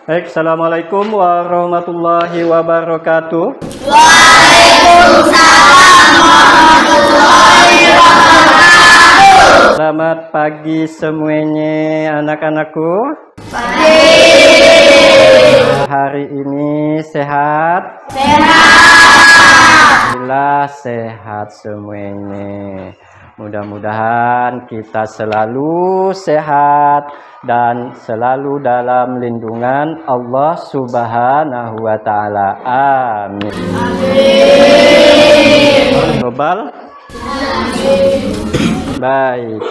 Baik, assalamualaikum warahmatullahi wabarakatuh. Waalaikumsalam warahmatullahi wabarakatuh. Selamat pagi semuanya anak-anakku. Pagi. Hari ini sehat? Alhamdulillah sehat semuanya. Mudah-mudahan kita selalu sehat dan selalu dalam lindungan Allah Subhanahu wa Ta'ala. Amin. Global. Baik.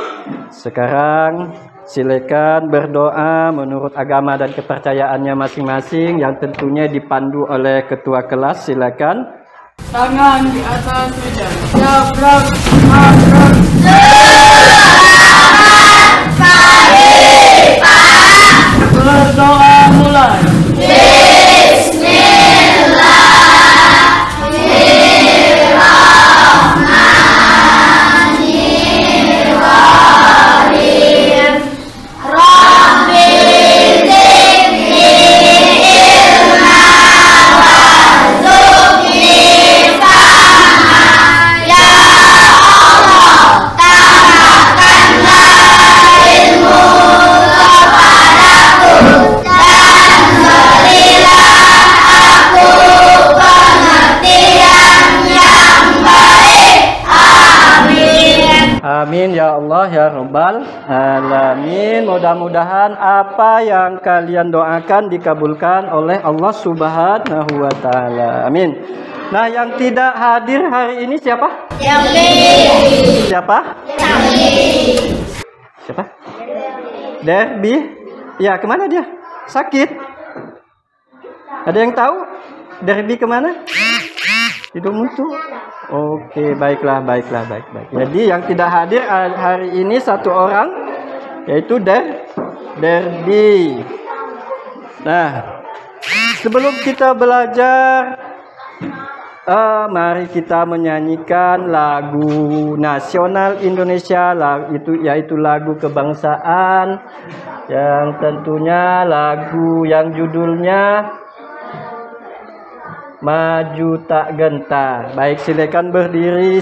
Sekarang silakan berdoa menurut agama dan kepercayaannya masing-masing yang tentunya dipandu oleh ketua kelas. Silakan. Tangan di atas meja. Jabrak, mabrak. Selamat pagi, Pak. Berdoa mulai. Bismillahirrahmanirrahim. Rabbi zidni ilma warzuqni fahma. Ya Allah, tambahkanlah ilmu kepadaku dan berilah aku pengertian yang baik. Amin. Amin ya Allah ya Rabbal Alamin. Mudah-mudahan apa yang kalian doakan dikabulkan oleh Allah Subhanahu wa Ta'ala. Amin. Nah, yang tidak hadir hari ini siapa? Yamin. Siapa? Yamin. Siapa? Derby. Ya, kemana dia? Sakit. Ada yang tahu? Derby kemana? Tidur mutu. Oke, baiklah. Baik. Jadi yang tidak hadir hari ini satu orang, yaitu Derby. Nah, sebelum kita belajar, mari kita menyanyikan lagu nasional Indonesia, yaitu lagu kebangsaan, yang tentunya lagu yang judulnya Maju Tak Gentar. Baik, silahkan berdiri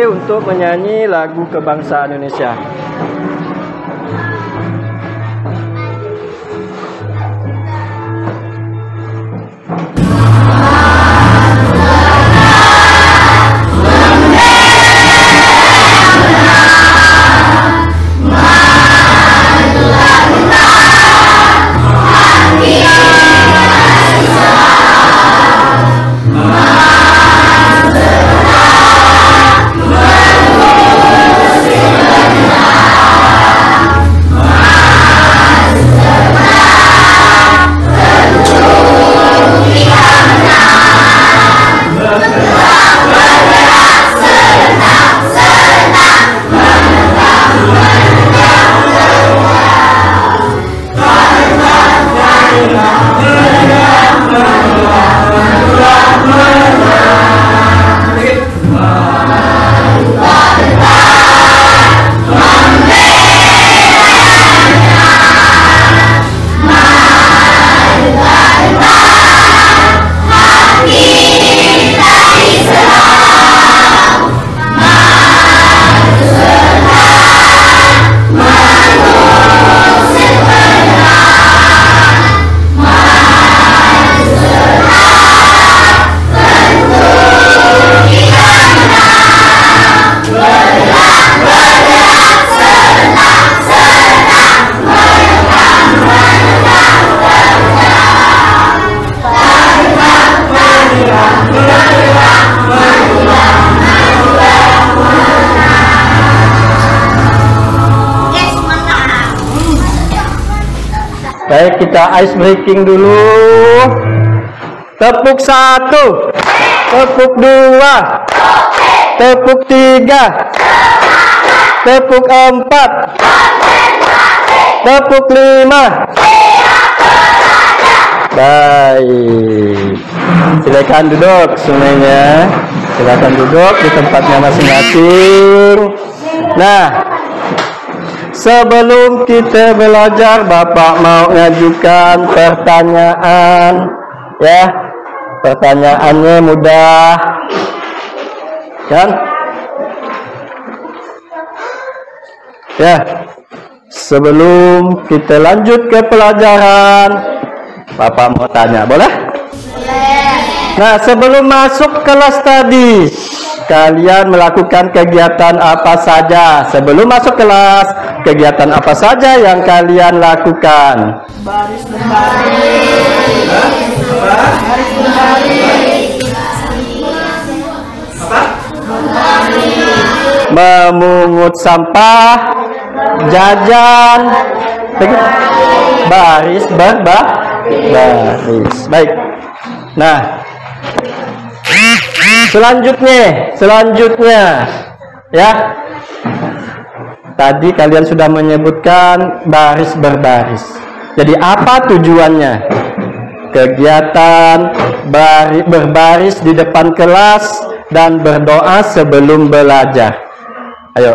untuk menyanyi lagu kebangsaan Indonesia. Baik, kita ice breaking dulu. Tepuk 1, tepuk 2, tepuk 3, tepuk 4, tepuk 5. Baik, silakan duduk semuanya. Silakan duduk di tempatnya masing-masing. Nah, Sebelum kita belajar, Bapak mau ngajukan pertanyaan. Ya, pertanyaannya mudah. Kan? Ya, sebelum kita lanjut ke pelajaran, Bapak mau tanya, boleh? Nah, sebelum masuk kelas tadi, kalian melakukan kegiatan apa saja? Sebelum masuk kelas, kegiatan apa saja yang kalian lakukan? Baris berbaris. Baris berbaris. Memungut sampah, jajan, baris berbaris. Baik. Nah, selanjutnya, ya. Tadi kalian sudah menyebutkan baris berbaris. Jadi apa tujuannya? Kegiatan berbaris di depan kelas dan berdoa sebelum belajar. Ayo,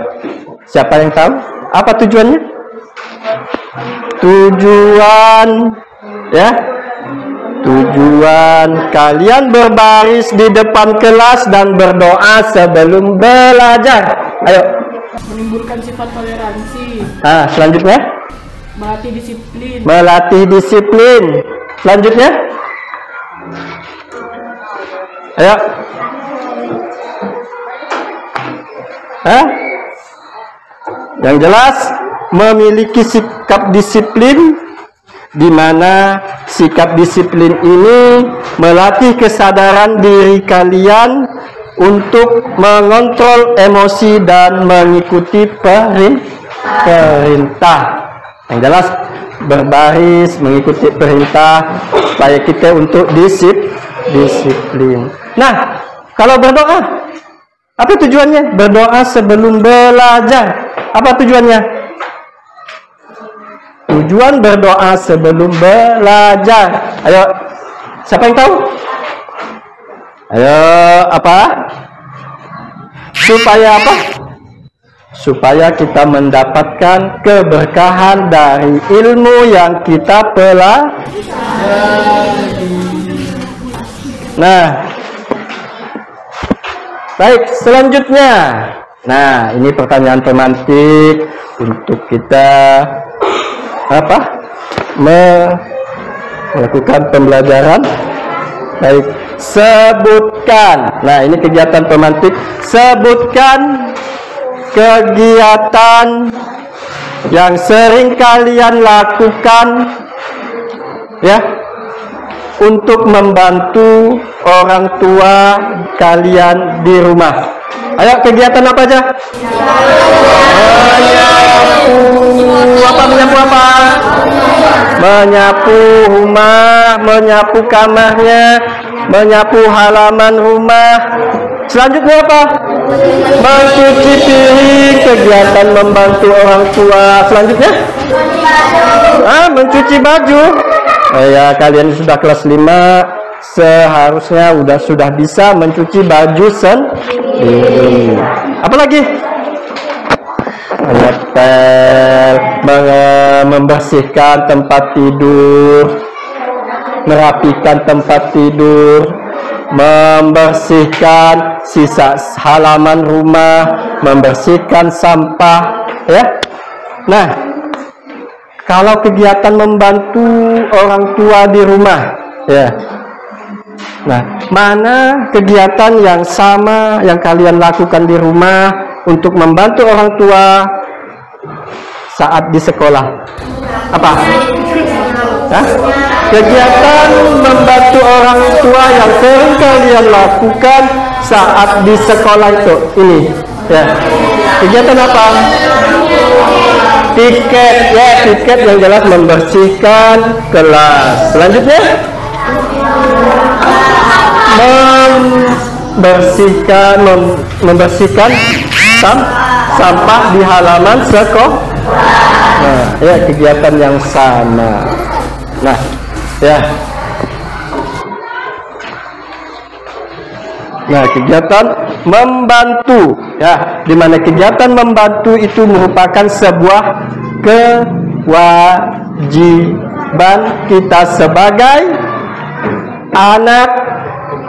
siapa yang tahu? Apa tujuannya? Tujuan kalian berbaris di depan kelas dan berdoa sebelum belajar. Ayo. Menimbulkan sifat toleransi. Selanjutnya? Melatih disiplin. Melatih disiplin. Selanjutnya? Ayo. Yang jelas memiliki sikap disiplin, di mana sikap disiplin ini melatih kesadaran diri kalian untuk mengontrol emosi dan mengikuti perintah. Yang jelas berbaris, mengikuti perintah supaya kita untuk disiplin. Nah, kalau berdoa, apa tujuannya? Berdoa sebelum belajar. Apa tujuannya? Tujuan berdoa sebelum belajar. Ayo, siapa yang tahu? Ayo, apa? Supaya apa? Supaya kita mendapatkan keberkahan dari ilmu yang kita pelajari. Nah, baik, selanjutnya. Nah, ini pertanyaan pemantik untuk kita melakukan pembelajaran. Baik, sebutkan. Nah, ini kegiatan pemantik. Sebutkan kegiatan yang sering kalian lakukan, ya, untuk membantu orang tua kalian di rumah. Ayo, kegiatan apa aja? Menyapu apa? Menyapu rumah, menyapu kamarnya, menyapu halaman rumah. Selanjutnya apa? Mencuci piring, kegiatan membantu orang tua. Selanjutnya? Mencuci baju. Ya, kalian sudah kelas 5, seharusnya sudah bisa mencuci baju sendiri. Apalagi? Ngepel, membersihkan tempat tidur, merapikan tempat tidur, membersihkan sisa halaman rumah, membersihkan sampah, ya. Nah, kalau kegiatan membantu orang tua di rumah, ya. Nah, mana kegiatan yang sama yang kalian lakukan di rumah untuk membantu orang tua saat di sekolah? Apa? Kegiatan membantu orang tua yang sering kalian lakukan saat di sekolah itu, ini, ya. Kegiatan apa? Tiket, ya, tiket yang jelas membersihkan kelas. Selanjutnya, membersihkan sampah di halaman sekolah. Nah, ya, kegiatan yang sama. Nah, ya. Nah, kegiatan membantu, ya, di mana kegiatan membantu itu merupakan sebuah kewajiban kita sebagai anak,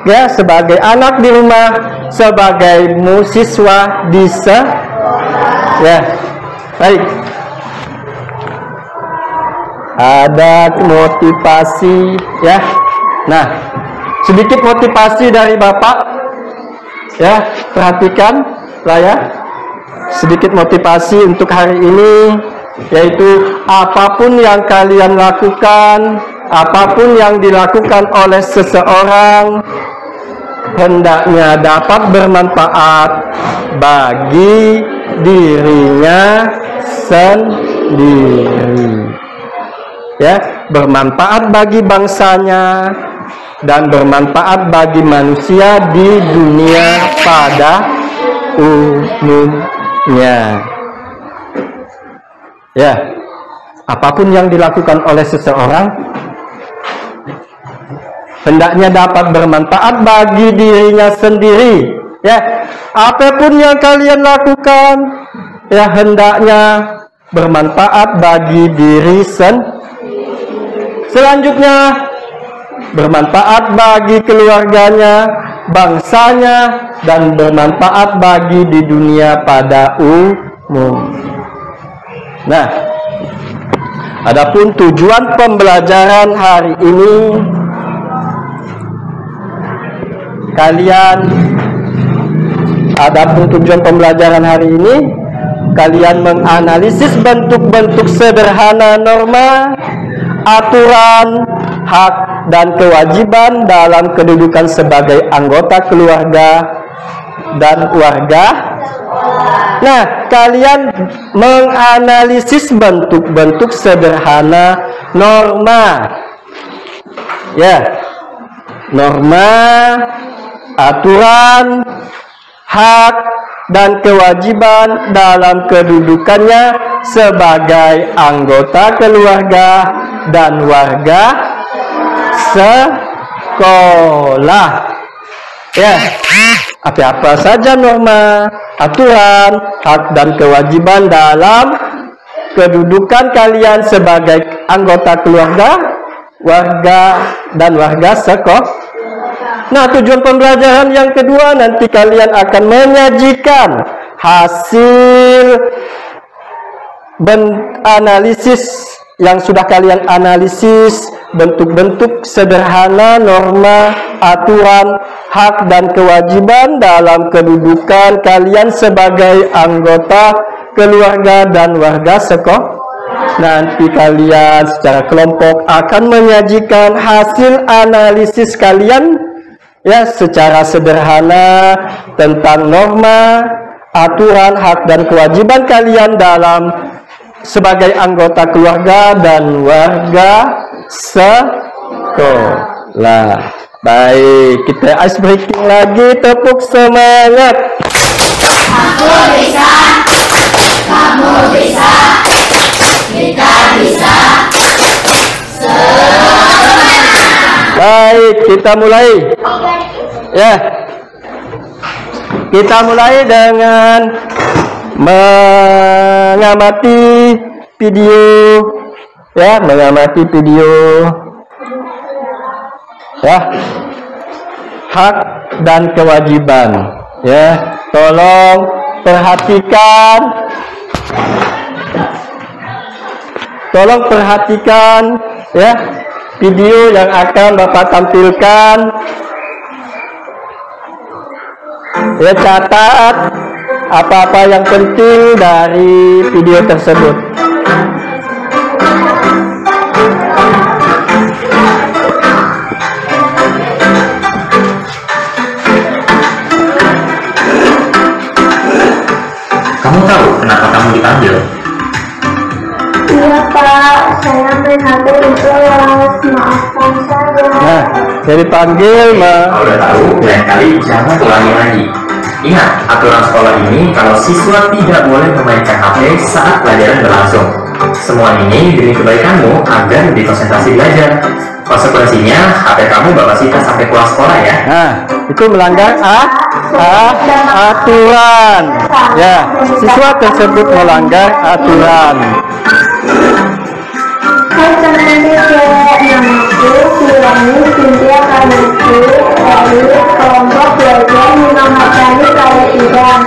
ya, sebagai anak di rumah, sebagai siswa di ya. Baik. Ada motivasi, ya. Nah, sedikit motivasi dari Bapak, ya, perhatikan lah ya. Sedikit motivasi untuk hari ini, yaitu apapun yang kalian lakukan, apapun yang dilakukan oleh seseorang, hendaknya dapat bermanfaat bagi dirinya sendiri, ya, bermanfaat bagi bangsanya dan bermanfaat bagi manusia di dunia pada umumnya. Ya, apapun yang dilakukan oleh seseorang hendaknya dapat bermanfaat bagi dirinya sendiri. Ya, apapun yang kalian lakukan, ya, hendaknya bermanfaat bagi diri sendiri. Selanjutnya, bermanfaat bagi keluarganya, bangsanya, dan bermanfaat bagi di dunia pada umum. Nah, adapun tujuan pembelajaran hari ini, kalian menganalisis bentuk-bentuk sederhana norma, aturan, hak, dan kewajiban dalam kedudukan sebagai anggota keluarga dan warga. Nah, kalian menganalisis bentuk-bentuk sederhana norma, ya, norma, aturan, hak, dan kewajiban dalam kedudukannya sebagai anggota keluarga dan warga sekolah. Ya, apa saja norma, aturan, hak, dan kewajiban dalam kedudukan kalian sebagai anggota keluarga, warga, dan warga sekolah. Nah, tujuan pembelajaran yang kedua, nanti kalian akan menyajikan hasil analisis yang sudah kalian analisis, bentuk-bentuk sederhana norma, aturan, hak, dan kewajiban dalam kedudukan kalian sebagai anggota keluarga dan warga sekolah. Nanti kalian secara kelompok akan menyajikan hasil analisis kalian, ya, secara sederhana tentang norma, aturan, hak, dan kewajiban kalian dalam sebagai anggota keluarga dan warga sekolah. Baik, kita ice breaking lagi, tepuk semangat. Aku bisa, kamu bisa, kita bisa. Baik, kita mulai. Ya, kita mulai dengan mengamati video, ya, mengamati video, ya, hak dan kewajiban, ya, tolong perhatikan, ya, video yang akan Bapak tampilkan. Ya, catat apa-apa yang penting dari video tersebut. Kamu tahu kenapa kamu dipanggil? Iya Pak, saya main HP di kelas, maafkan saya. Nah, jadi panggil, Kalau udah tahu, lain kali jangan ulangi lagi. Ingat, aturan sekolah ini kalau siswa tidak boleh memainkan HP saat pelajaran berlangsung. Semua ini demi kebaikanmu agar lebih konsentrasi belajar. Konsekuensinya, HP kamu Bapak sita sampai pulang sekolah ya. Nah, itu melanggar aturan. Ya, siswa tersebut melanggar aturan. Hai teman-teman, namaku Firani Cynthia Kamusu dari kelompok belajar Muhammad Tani Kaletidan.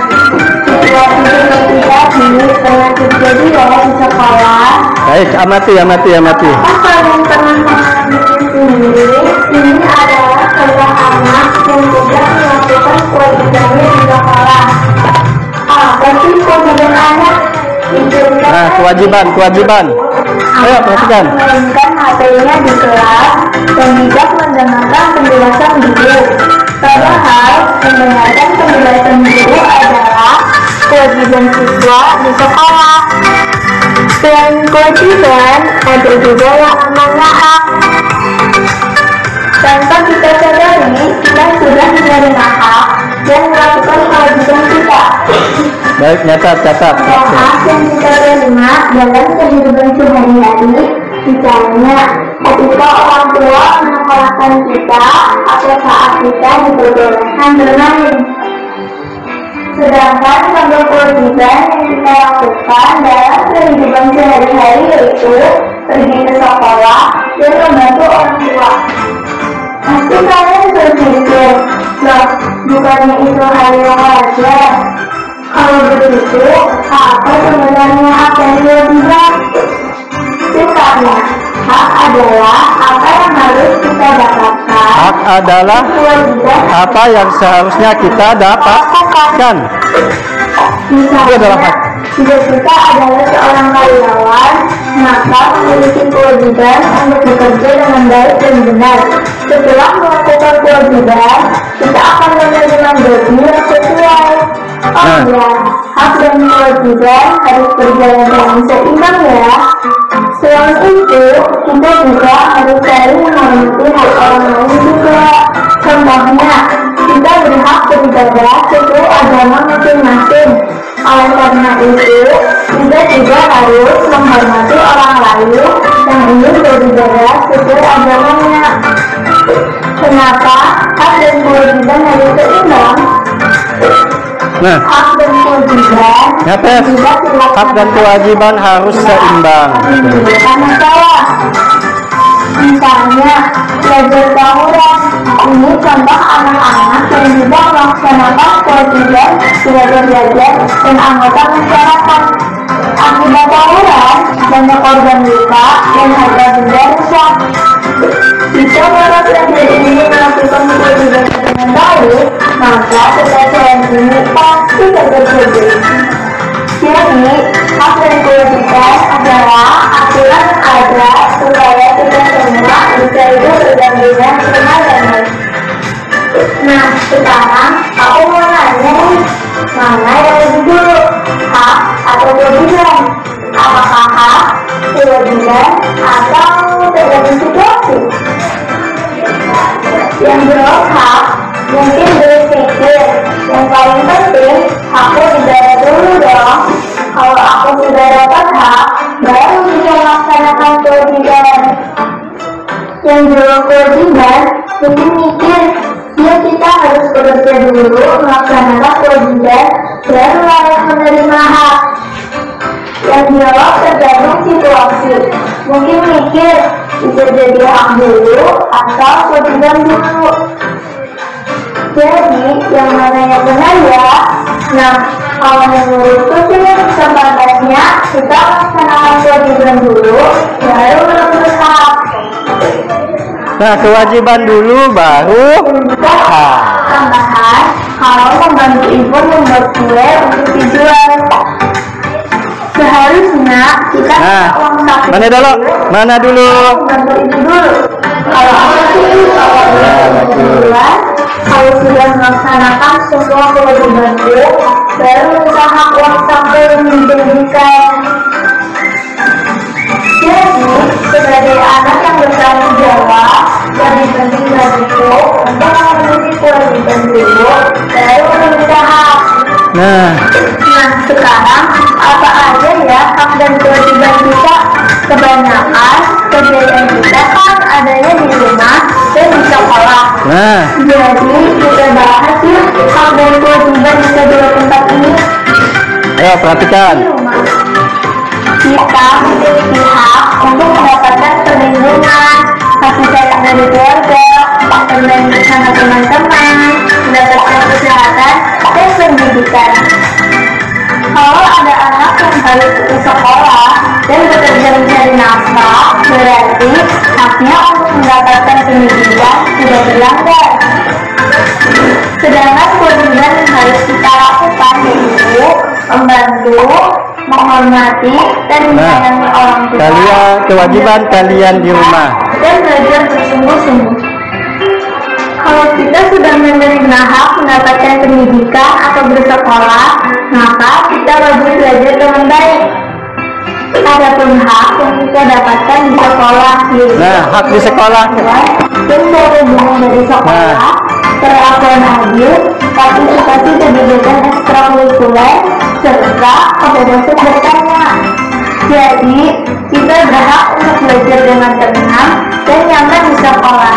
Situasi seperti tadi pernah terjadi di sekolah. Baik, amati. Apa kalian pernah mengalami sendiri? Ini adalah seorang anak yang tidak melakukan kewajibannya di sekolah. Apa sih kewajiban anak? Nah, kewajiban. Ayo, perhatikan. Memainkan HP-nya di kelas dan tidak mendengarkan penjelasan guru. Padahal mendengarkan penjelasan guru adalah kewajiban siswa di sekolah. Selain kewajiban, ada juga yang namanya hak. Tanpa kita sadari, kita sudah menerima hak dan melakukan kewajiban kita. Baik, catat. Hak yang kita terima dalam kehidupan sehari-hari, misalnya ketika orang tua menyekolahkan kita atau saat kita diperbolehkan bermain. Sedangkan sebagai kewajiban yang kita lakukan dalam kehidupan sehari-hari yaitu pergi ke sekolah dan membantu orang tua. Pasti kalian berpikir, loh, bukannya itu hal yang wajar? Kalau begitu, apa sebenarnya hak dan kewajiban? Singkatnya, hak adalah apa yang harus kita dapatkan. Hak adalah apa yang seharusnya kita dapatkan. Itu adalah hak. Jika kita adalah seorang karyawan, maka memiliki kewajiban untuk bekerja dengan baik dan benar. Setelah melakukan kewajiban, kita akan menerima gaji yang sesuai. Hak dan kewajiban harus berjalan dengan seimbang ya. Selain itu, kita juga harus saling menghormati hak orang lain juga. Contohnya, kita berhak beribadah sesuai agama masing-masing. Oleh karena itu, kita juga harus menghormati orang lain yang ingin beribadah sesuai agamanya. Kenapa hak dan kewajiban harus seimbang? Nah, Hak dan kewajiban nyatet. Hak dan kewajiban harus seimbang. Misalnya, belajar tawuran. Ini contoh anak-anak yang tidak melaksanakan kewajiban belajar dan anggota masyarakat. Akibat tawuran, banyak korban luka dan harga benda rusak. Jika para pelajar ini melakukan kewajiban dengan baik, maka kekacauan ini pasti terjadi. Jadi, hak dan kewajiban adalah aturan ada supaya kita semua bisa hidup berdampingan dengan damai. Nah, sekarang aku mau nanya nih, mana yang lebih dulu, hak atau kewajiban? Apakah hak, kewajiban, atau tergantung situasi? Yang jawab hak mungkin berpikir, yang paling penting aku dibayar dulu dong. Kalau aku sudah dapat hak, baru bisa melaksanakan kewajiban. Yang jawab kewajiban mungkin mikir, ya kita harus bekerja dulu melaksanakan kewajiban, baru layak menerima hak. Yang jawab tergantung situasi, mungkin mikir bisa jadi hak dulu atau kewajiban dulu. Jadi yang mana yang benar ya? Nah, kalau menurutku sih sebatasnya kita melaksanakan kewajiban dulu, baru menuntut hak. Nah, kewajiban dulu baru hak. Tambahan, kalau membantu ibu membuat kue untuk dijual, seharusnya kita uang saku. Mana dulu? Membantu ibu dulu. Kalau aku sih, kalau sudah melaksanakan semua kewajibanku, baru minta hak uang saku yang dijanjikan. Jadi, sebagai anak yang bertanggung jawab, lebih penting bagiku untuk memenuhi kewajiban dulu, baru meminta hak. Nah, Sekarang apa aja ya hak dan kewajiban kita? Kebanyakan kejadian kita kan adanya di rumah dan di sekolah. Nah, Jadi kita bahas yuk hak dan kewajiban di kedua tempat ini. ayo perhatikan. Di rumah, kita memiliki hak untuk mendapatkan perlindungan, kasih sayang dari keluarga, bermain bersama teman-teman, mendapatkan kesehatan dan pendidikan. Kalau ada anak yang harus ke sekolah dan bekerja mencari nafkah, berarti haknya untuk mendapatkan pendidikan tidak dilanggar. Sedangkan kewajiban yang harus kita lakukan yaitu membantu, menghormati, dan menyayangi orang tua. Kewajiban kalian di rumah. Dan belajar bersungguh-sungguh. Kalau kita sudah menerima hak mendapatkan pendidikan atau bersekolah, maka kita wajib belajar dengan baik. Adapun hak yang kita dapatkan di sekolah, yaitu Nah, hak di sekolah. dan berhubungan dari sekolah, perlakuan adil, partisipasi kegiatan ekstrakurikuler, serta kebebasan bertanya. Jadi, kita berhak untuk belajar dengan tenang dan nyaman di sekolah.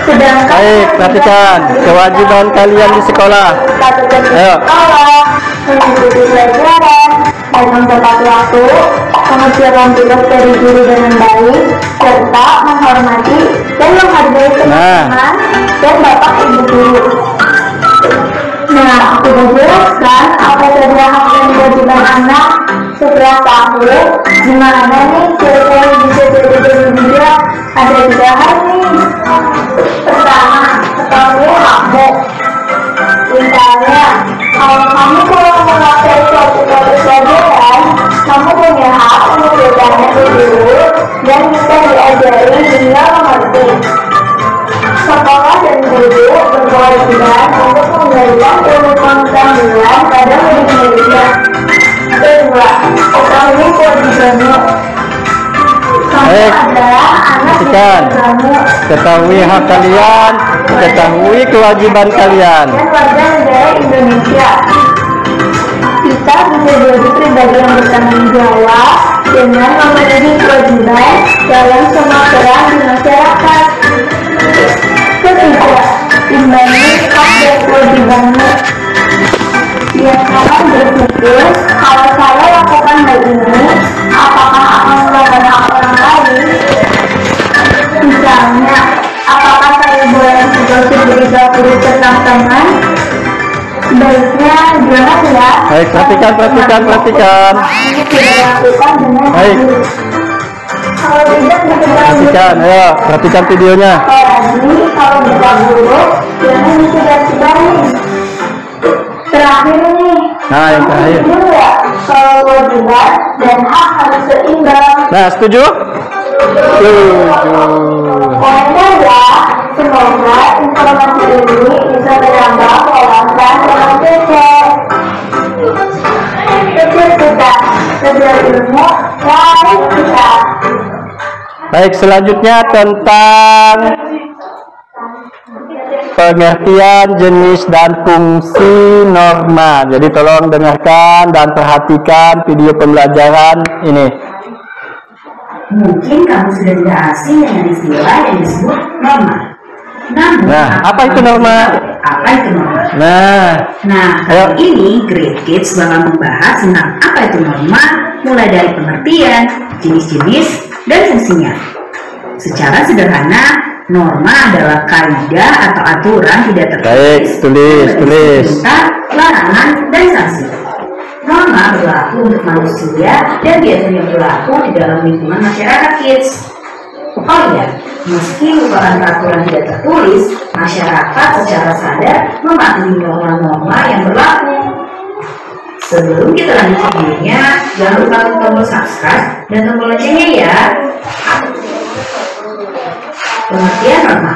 Sedangkan Baik, perhatikan kewajiban kalian di sekolah. Ayo. Sekolah, mengikuti pelajaran, datang tepat waktu, mengerjakan tugas dari guru dengan baik, serta menghormati dan menghargai teman-teman dan bapak ibu guru. Nah, aku sudah jelaskan apa saja hak dan kewajiban anak. Setelah tahu, gimana nih kira-kira bisa jadi juga? Ada 3 hal nih. Pertama, ketahui hakmu. Misalnya, kalau kamu kurang menguasai suatu pelajaran, kamu punya hak untuk bertanya ke guru dan bisa diajari hingga mengerti. Sekolah dan guru berkewajiban untuk memberikan ilmu pengetahuan pada murid-muridnya. Kedua, ketahui kewajibanmu. Kamu Baik. adalah anak Perhatikan. kamu Ketahui hak kalian, ketahui kewajiban kalian. dan warga negara Indonesia. Kita bisa jadi pribadi yang bertanggung jawab dengan memenuhi kewajiban dalam semua peran di masyarakat. Ketiga, imbangi hak dan kewajibanmu. Biasakan berpikir, kalau saya lakukan hal ini, apakah akan melawan hak orang lain? Misalnya, apakah saya boleh berita guru tentang teman? Baiknya jangan ya. Baik, perhatikan. Ini tidak lakukan dengan Baik. baik. Kalau tidak diketahui, Perhatikan, ayo perhatikan videonya. apalagi kalau bisa buruk, jangan disebar-sebarin. Terakhir nih, Nah, yang terakhir. setuju nggak kalau kewajiban dan hak harus seimbang? Nah, setuju? Setuju. Poinnya ya, semoga informasi ini bisa menambah wawasan orang kecil. Kecil kita, belajar ilmu, mari kita. Baik, selanjutnya tentang pengertian jenis dan fungsi norma. Jadi tolong dengarkan dan perhatikan video pembelajaran ini. Mungkin kamu sudah tidak asing dengan istilah yang disebut norma. Namun, Nah, apa itu norma? Apa itu norma? Nah, Nah, ayo. kali ini Great Kids bakal membahas tentang apa itu norma, mulai dari pengertian, jenis-jenis, dan fungsinya. Secara sederhana, norma adalah kaidah atau aturan tidak Baik, tulis. perintah, larangan, dan sanksi. Norma berlaku untuk manusia dan biasanya berlaku di dalam lingkungan masyarakat kids. Oh iya, meski merupakan peraturan tidak tertulis, masyarakat secara sadar mematuhi norma-norma yang berlaku. Sebelum kita lanjut videonya, jangan lupa klik tombol subscribe dan tombol loncengnya ya. Pengertian norma.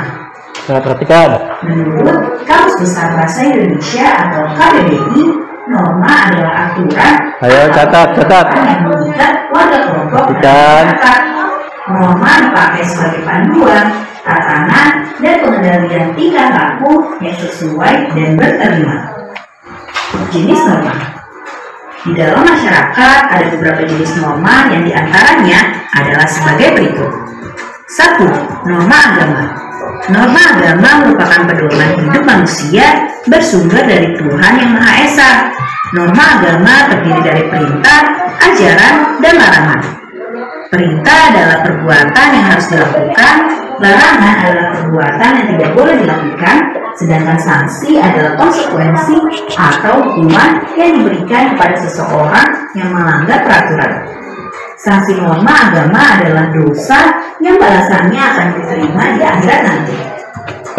Nah, perhatikan. Menurut Kamus Besar Bahasa Indonesia atau KBBI, norma adalah aturan Ayo, catat. yang mengikat warga kelompok dan Perhatikan. masyarakat. Norma dipakai sebagai panduan, tatanan, dan pengendalian tingkah laku yang sesuai dan berterima. Jenis norma. Di dalam masyarakat ada beberapa jenis norma yang diantaranya adalah sebagai berikut. 1. Norma agama. Norma agama merupakan pedoman hidup manusia bersumber dari Tuhan Yang Maha Esa. Norma agama terdiri dari perintah, ajaran, dan larangan. Perintah adalah perbuatan yang harus dilakukan, larangan adalah perbuatan yang tidak boleh dilakukan, sedangkan sanksi adalah konsekuensi atau hukuman yang diberikan kepada seseorang yang melanggar peraturan. Sanksi norma agama adalah dosa yang balasannya akan diterima di akhirat nanti.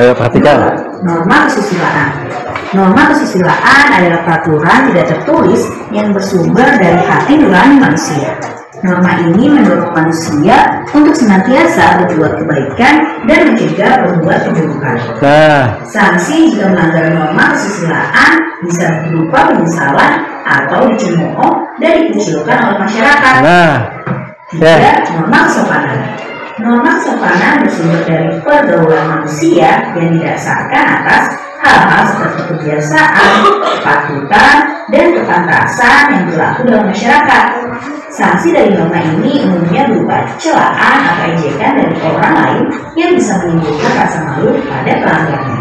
Ayo perhatikan. Norma kesusilaan. Norma kesusilaan adalah peraturan tidak tertulis yang bersumber dari hati nurani manusia. Norma ini mendorong manusia untuk senantiasa berbuat kebaikan dan mencegah berbuat keburukan. Sanksi jika melanggar norma kesusilaan bisa berupa penyesalan atau dicemooh dan dikucilkan oleh masyarakat. 3. Norma kesopanan. Norma kesopanan bersumber dari pergaulan manusia yang didasarkan atas hal-hal seperti kebiasaan, kepatutan, dan kepantasan yang berlaku dalam masyarakat. Sanksi dari norma ini umumnya berupa celaan atau ejekan dari orang lain yang bisa menimbulkan rasa malu pada pelanggarnya.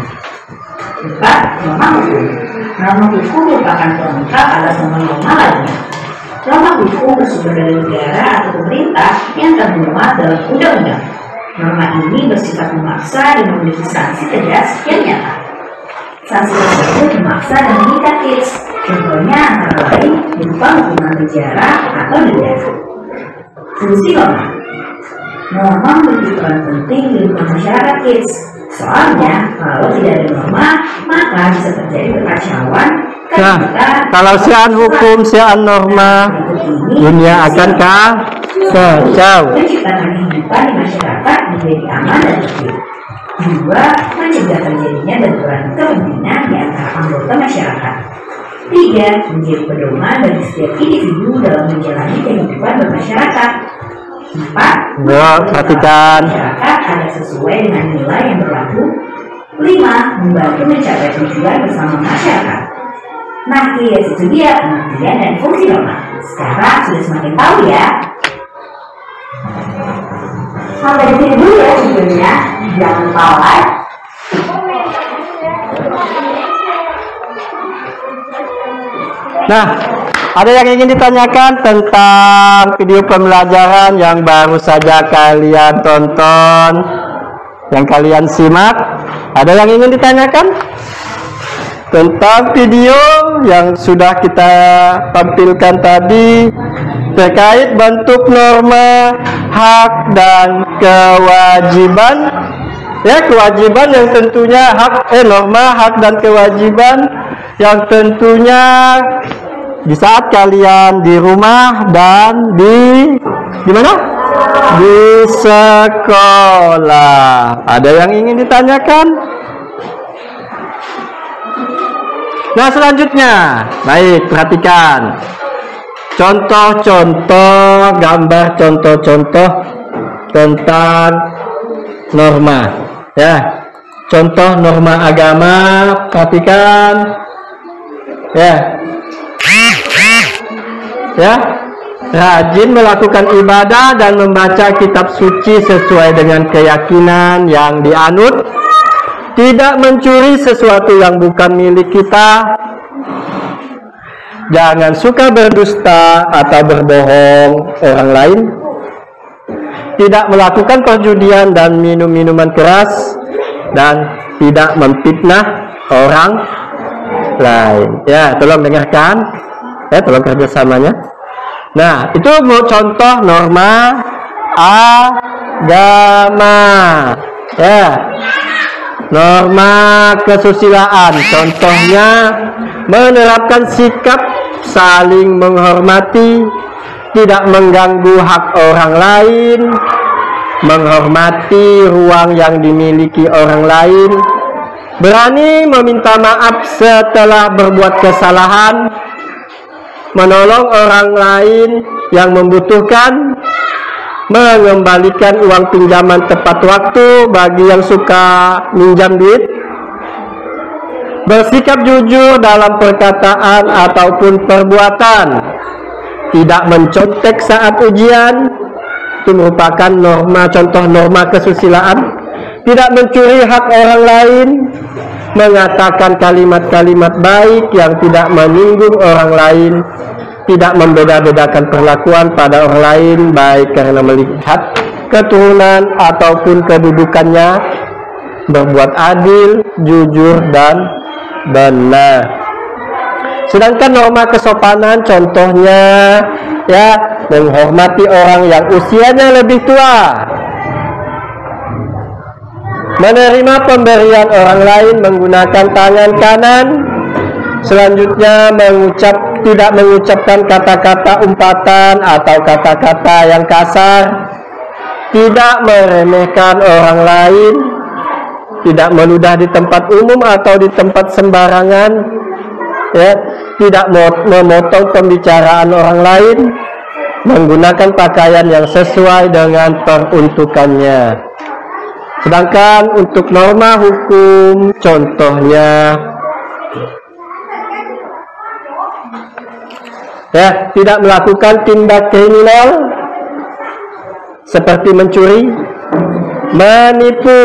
4. Norma hukum. Norma hukum merupakan pelengkap atas norma-norma lainnya. Norma hukum bersumber dari negara atau pemerintah yang termuat dalam undang-undang. Norma ini bersifat memaksa dan memiliki sanksi tegas yang nyata. Sanksi tersebut memaksa dan mengikat kids. Contohnya antara lain berupa hukuman penjara atau denda. Fungsi norma. Norma memiliki peran penting di lingkungan masyarakat kids. Soalnya kalau tidak ada norma, maka bisa terjadi kekacauan. Kalau sian hukum, sian norma, dunia akan kacau. Menciptakan kehidupan di masyarakat menjadi aman dan tertib. 2. Mencegah terjadinya benturan kepentingan di antara anggota masyarakat. 3. Menjadi pedoman bagi setiap individu dalam menjalani kehidupan bermasyarakat. 4. Perhatikan. Masyarakat ada sesuai dengan nilai yang berlaku. 5. Membantu mencapai tujuan bersama masyarakat. Nah, itu dia pengertian dan fungsi norma. Sekarang sudah semakin tahu ya. Sampai di sini dulu ya videonya. Jangan lupa like. Nah, ada yang ingin ditanyakan tentang video pembelajaran yang baru saja kalian tonton, yang kalian simak? Ada yang ingin ditanyakan tentang video yang sudah kita tampilkan tadi terkait bentuk norma, hak dan kewajiban? Ya, kewajiban yang tentunya norma, hak dan kewajiban yang tentunya di saat kalian di rumah dan di mana? Di sekolah. Ada yang ingin ditanyakan? Nah, selanjutnya, baik, perhatikan contoh-contoh gambar, contoh-contoh tentang norma. Ya, contoh norma agama, perhatikan. Ya, rajin melakukan ibadah dan membaca kitab suci sesuai dengan keyakinan yang dianut. Tidak mencuri sesuatu yang bukan milik kita. Jangan suka berdusta atau berbohong orang lain. Tidak melakukan perjudian dan minum minuman keras. Dan tidak memfitnah orang lain. Ya, tolong dengarkan. Tolong kerjasamanya. Nah, itu contoh norma agama. Ya, norma kesusilaan. Contohnya menerapkan sikap saling menghormati, tidak mengganggu hak orang lain, menghormati ruang yang dimiliki orang lain, berani meminta maaf setelah berbuat kesalahan, menolong orang lain yang membutuhkan, mengembalikan uang pinjaman tepat waktu bagi yang suka minjam duit, bersikap jujur dalam perkataan ataupun perbuatan, tidak mencontek saat ujian, itu merupakan norma, contoh norma kesusilaan. Tidak mencuri hak orang lain, mengatakan kalimat-kalimat baik yang tidak menyinggung orang lain, tidak membeda-bedakan perlakuan pada orang lain, baik karena melihat keturunan ataupun kedudukannya, berbuat adil, jujur, dan benar. Sedangkan norma kesopanan contohnya ya menghormati orang yang usianya lebih tua, menerima pemberian orang lain menggunakan tangan kanan, selanjutnya tidak mengucapkan kata-kata umpatan atau kata-kata yang kasar, tidak meremehkan orang lain, tidak meludah di tempat umum atau di tempat sembarangan, ya, tidak memotong pembicaraan orang lain, menggunakan pakaian yang sesuai dengan peruntukannya. Sedangkan untuk norma hukum contohnya ya, tidak melakukan tindak kriminal seperti mencuri, menipu,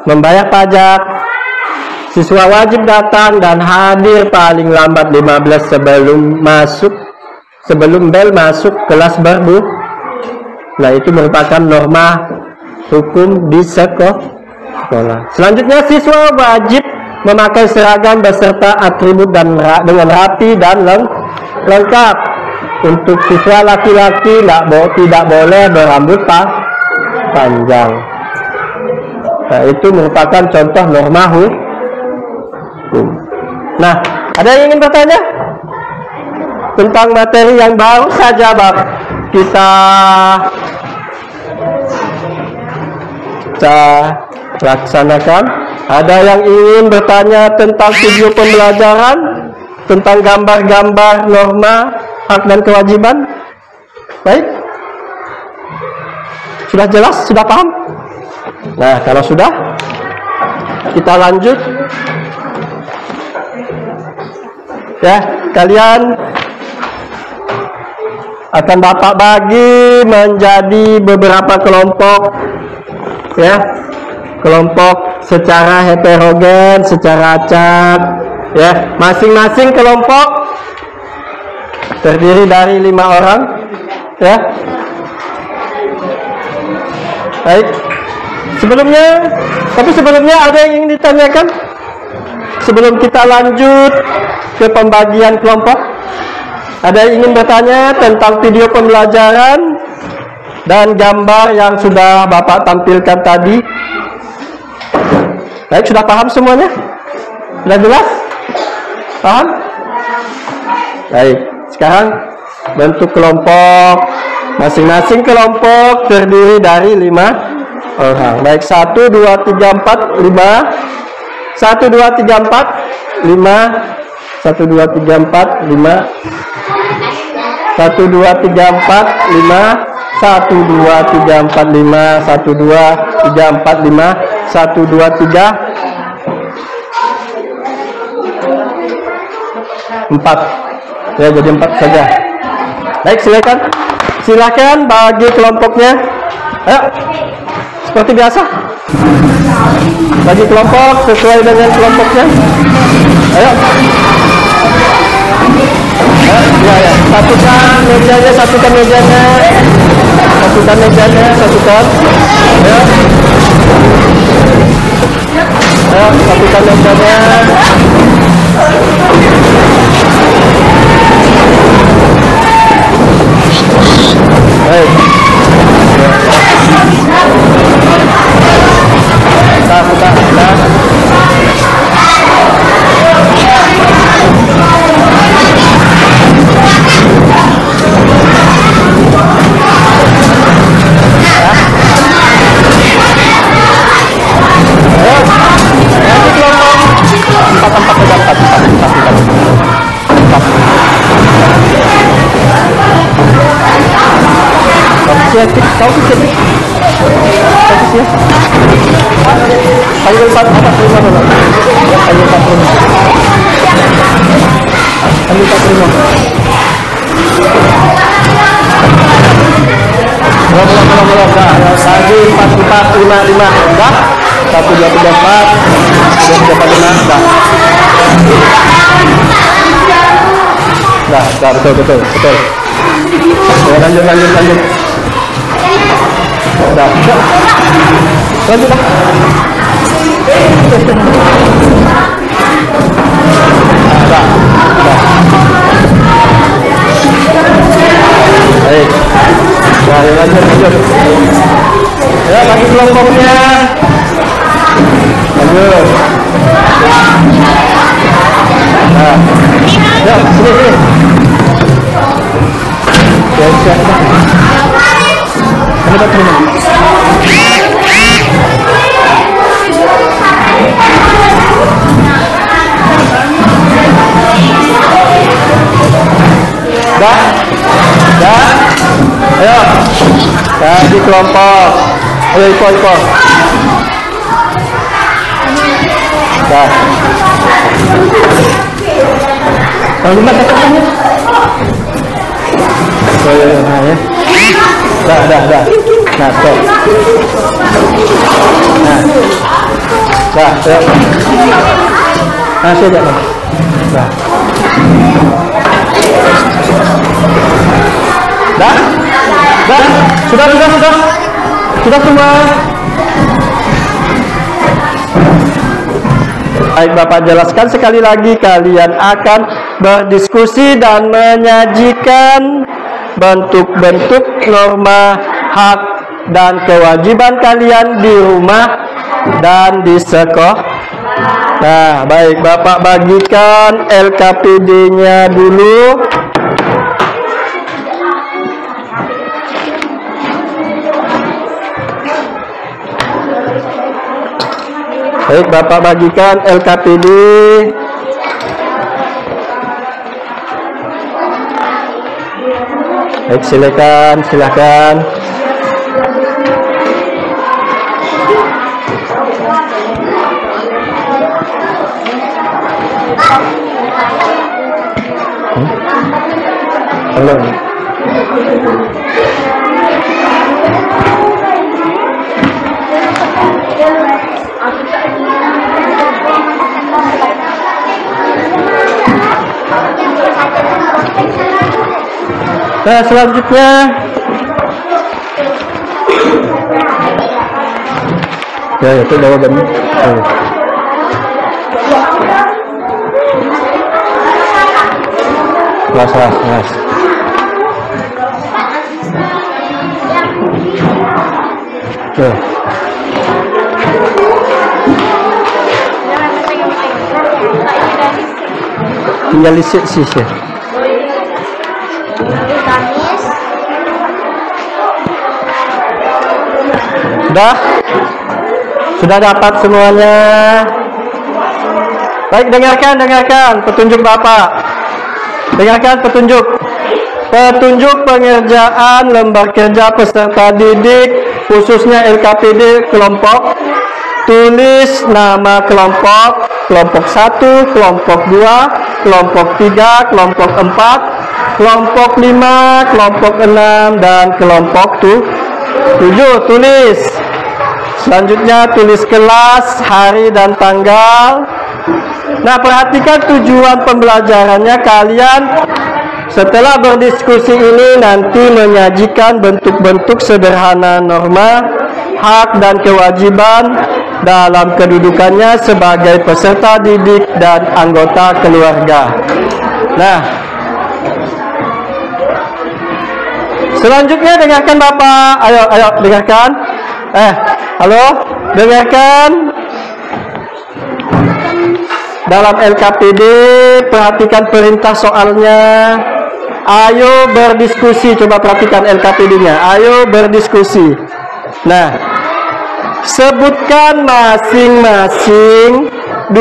membayar pajak. Siswa wajib datang dan hadir paling lambat 15 sebelum bel masuk kelas baru. Nah, itu merupakan norma hukum di sekolah. Selanjutnya, siswa wajib memakai seragam beserta atribut dan dengan rapi dan lengkap. Untuk siswa laki-laki tidak boleh berambut panjang. Nah, itu merupakan contoh norma hukum. Nah, ada yang ingin bertanya tentang materi yang baru saja kita laksanakan? Ada yang ingin bertanya tentang video pembelajaran, tentang gambar-gambar norma hak dan kewajiban? Baik, sudah jelas, sudah paham? Nah, kalau sudah, kita lanjut ya. Kalian akan Bapak bagi menjadi beberapa kelompok ya, kelompok secara heterogen, secara acak ya. Masing-masing kelompok terdiri dari 5 orang ya. Baik, sebelumnya ada yang ingin ditanyakan sebelum kita lanjut ke pembagian kelompok? Ada yang ingin bertanya tentang video pembelajaran dan gambar yang sudah Bapak tampilkan tadi? Baik, sudah paham semuanya? Sudah jelas? Paham? Baik, sekarang bentuk kelompok. Masing-masing kelompok terdiri dari 5 orang. Baik, 1, 2, 3, 4, 5. 1, 2, 3, 4, 5. 1, 2, 3, 4, 5. 1, 2, 3, 4, 5. 1, 2, 3, 4, 5. 1, 2, 3, 4, 5. 1, 2, 3, 4. Ya, jadi 4 saja. Baik, silakan bagi kelompoknya. Ayo, seperti biasa, bagi kelompok sesuai dengan kelompoknya. Ayo, ya. Satukan mejanya. Ayo, satukan mejanya. Ayo, satukan mejanya. Baik. Kau sih ya. Panggil 4 apa 5 dulu. Panggil 4 dulu. Ambil 45. Belum. Dah, lagi 44, 55. Dah. 1, 2, 3, 4. 2, 3, 4, 5. Dah. Dah, betul. Ya, lanjut. Dah. Lanjut dah. Dah. Baik. Nah, lanjut. Ya, bagi kelompoknya. Lanjut. Nah. Ya, sini. Siap. Ini tak terima. Dah. Ayo. Bagi kelompok. Ayo ikut. Dah. Kalau lima katakannya. Ya. Dah. Nah, stop. Dah. Saya jalan. Dah. Sudah semua. Baik, Bapak jelaskan sekali lagi, kalian akan berdiskusi dan menyajikan bentuk-bentuk norma hak dan kewajiban kalian di rumah dan di sekolah. Nah, baik, Bapak bagikan LKPD-nya dulu. Baik, Bapak bagikan LKPD. Baik, silakan. Halo. Nah, selanjutnya ya itu bawa gini. Las. Tuh. Tinggal isi sih. Sudah dapat semuanya. Baik, dengarkan petunjuk Bapak. Dengarkan petunjuk pengerjaan lembar kerja peserta didik, khususnya LKPD kelompok. Tulis nama kelompok 1, kelompok 2, kelompok 3, kelompok 4, kelompok 5, kelompok 6, dan kelompok 7. Tulis. Selanjutnya tulis kelas, hari dan tanggal. Nah, perhatikan tujuan pembelajarannya. Kalian setelah berdiskusi ini nanti menyajikan bentuk-bentuk sederhana norma hak dan kewajiban dalam kedudukannya sebagai peserta didik dan anggota keluarga. Nah, selanjutnya dengarkan Bapak. Ayo dengarkan. Halo, dengarkan. Dalam LKPD, perhatikan perintah soalnya. Ayo berdiskusi. Coba perhatikan LKPD-nya. Ayo berdiskusi. Nah, sebutkan masing-masing 2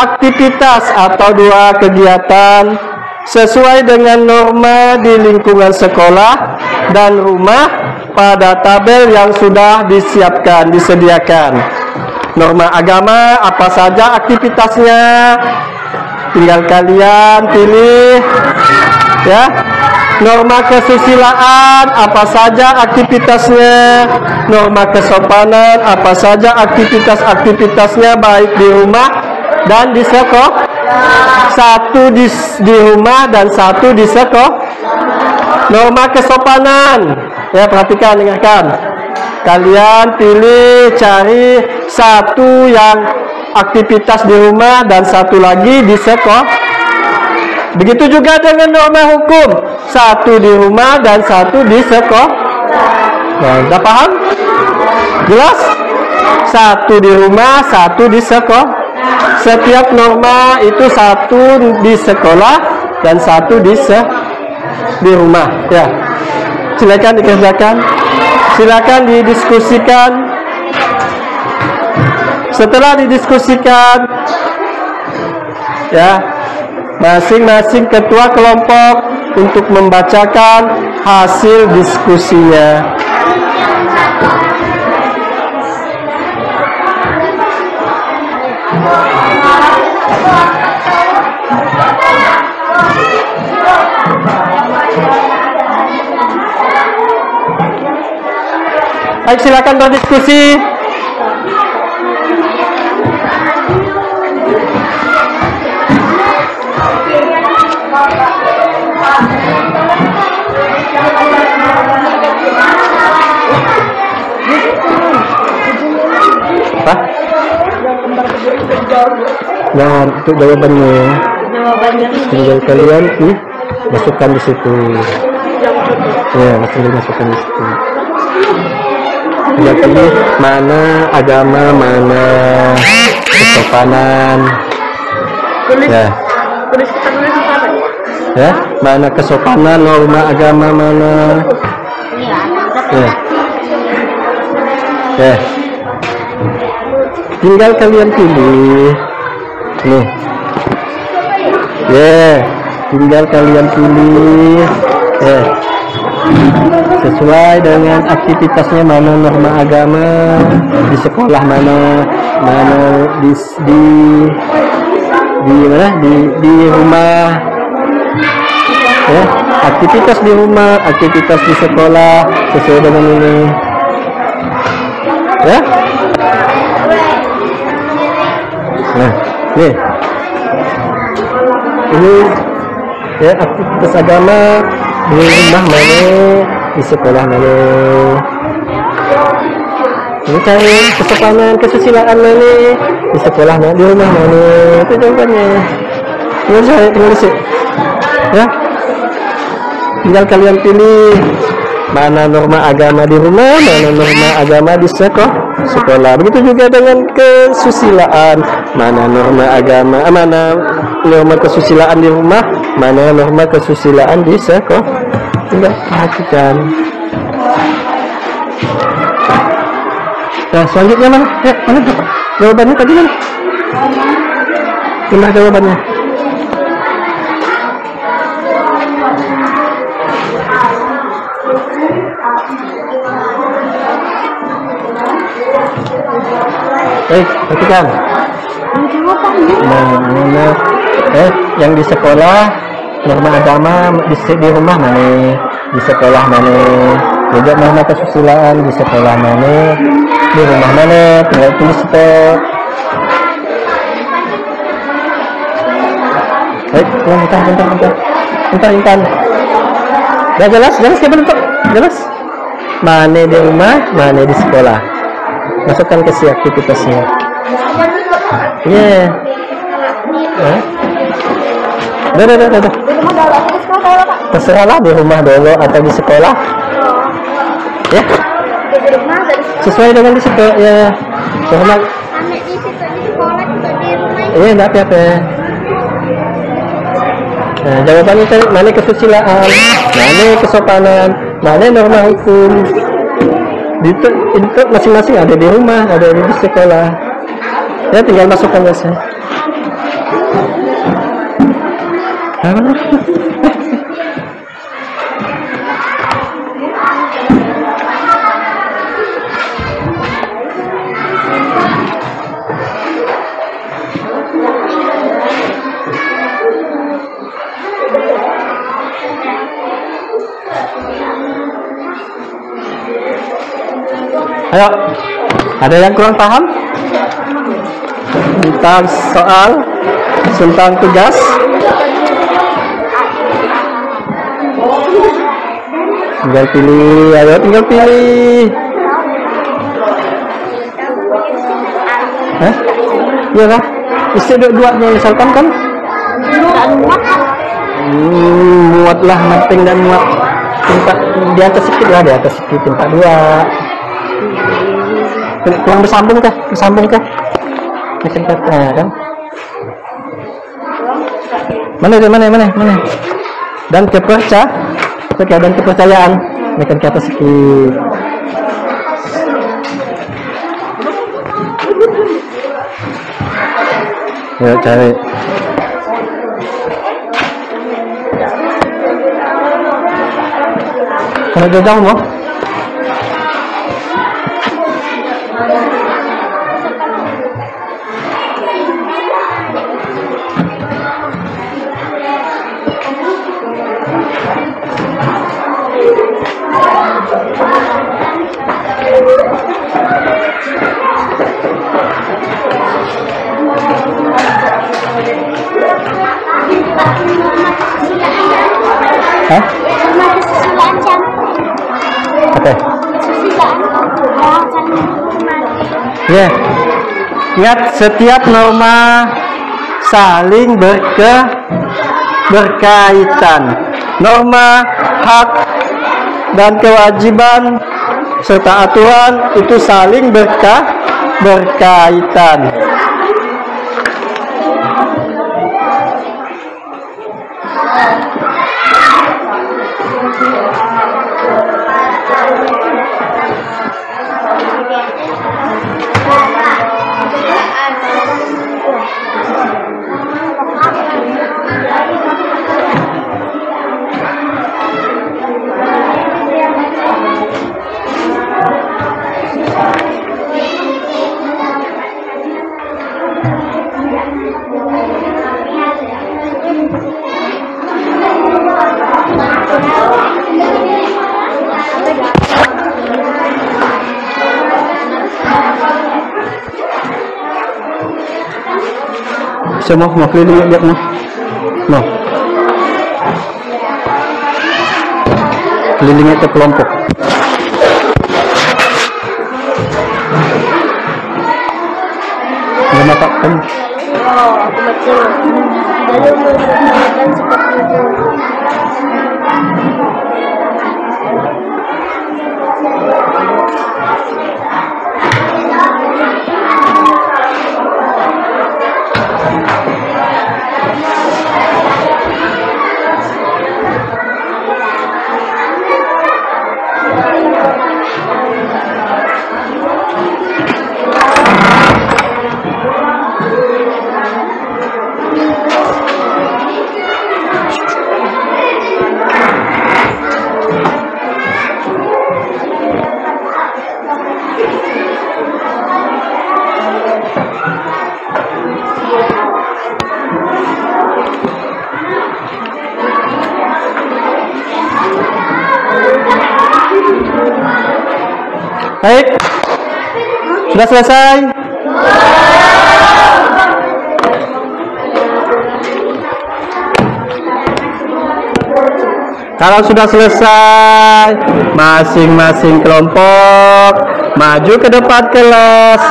aktivitas atau 2 kegiatan sesuai dengan norma di lingkungan sekolah dan rumah pada tabel yang sudah disediakan. Norma agama, apa saja aktivitasnya? Tinggal kalian pilih ya. Norma kesusilaan apa saja aktivitasnya, norma kesopanan apa saja aktivitasnya baik di rumah dan di sekolah. Satu di rumah dan satu di sekolah. Norma kesopanan ya, perhatikan, dengarkan. Kalian pilih, cari satu yang aktivitas di rumah dan satu lagi di sekolah. Begitu juga dengan norma hukum, satu di rumah dan satu di sekolah. Nah, udah paham? Jelas? Satu di rumah, satu di sekolah. Setiap norma itu satu di sekolah dan satu di rumah. Ya, silakan dikerjakan, silakan didiskusikan. Setelah didiskusikan, ya, masing-masing ketua kelompok untuk membacakan hasil diskusinya. Baik, silakan berdiskusi. Apa? Nah, itu jawabannya. Tinggal kalian masukkan di situ. Ya, masukkan di situ. Tinggal pilih mana agama, mana kesopanan. Ya. Ya, mana kesopanan, norma agama, mana. Ya. Ya. Tinggal kalian pilih. Nih. Ya, tinggal kalian pilih. Ya. Sesuai dengan aktivitasnya, mana norma agama di sekolah, mana di rumah. Ya, aktivitas di rumah, aktivitas di sekolah sesuai dengan ini. Ya. Nah, nih. Ini ya aktivitas agama di rumah mana, di sekolah mana. Ini cari kesopanan, kesusilaan mana, di sekolah mana, di rumah mana. Itu jawabannya. Tulis ya. Tinggal kalian pilih mana norma agama di rumah, mana norma agama di sekolah. Begitu juga dengan kesusilaan, mana norma agama, mana norma kesusilaan di rumah, mana norma kesusilaan di sekolah. Tinggal perhatikan. Nah, selanjutnya mana? Mana jawabannya tadi mana? Gimana jawabannya? Perhatikan. Mana yang di sekolah norma agama, di rumah mana, di sekolah mana. Juga norma kesusilaan di sekolah mana, di rumah mana. Tinggal tulis stop. Baik, bentar. Udah jelas ya bentuk. Jelas. Mana di rumah, mana di sekolah. Masukkan ke si aktivitasnya. Iya. Udah. Terserahlah di rumah dulu atau di sekolah. Ya. Sesuai dengan di sekolah ya. Hormat. Iya, enggak apa-apa. Nah, jawabannya tadi mana kesusilaan, mana kesopanan, mana norma hukum. Itu masing-masing ada di rumah, ada di sekolah. Ya, tinggal masukkan saja. Ayo, ada yang kurang paham tentang soal, tentang tugas? Tinggal pilih, ayo tinggal pilih. Iya lah, isi dua misalkan kan? Muatlah namping dan muat. Tempat di atas sedikit lah, di atas sedikit tempat 2. Kurang bersambung kah? Bersambung kah? Makin kata kan? Mana? Dan kepercayaan makin ke atas sedikit. Ya cari. Kalau jauh mau? Hah? Oke. Ya. Ingat, setiap norma saling berkaitan. Norma, hak, dan kewajiban serta aturan itu saling berkaitan. Saya mau keliling lihat mau kelilingnya ke kelompok. Nggak mapak kan? Oh, aku betul. Lalu menggunakan seperti itu. Baik, sudah selesai. Kalau sudah selesai, masing-masing kelompok maju ke depan kelas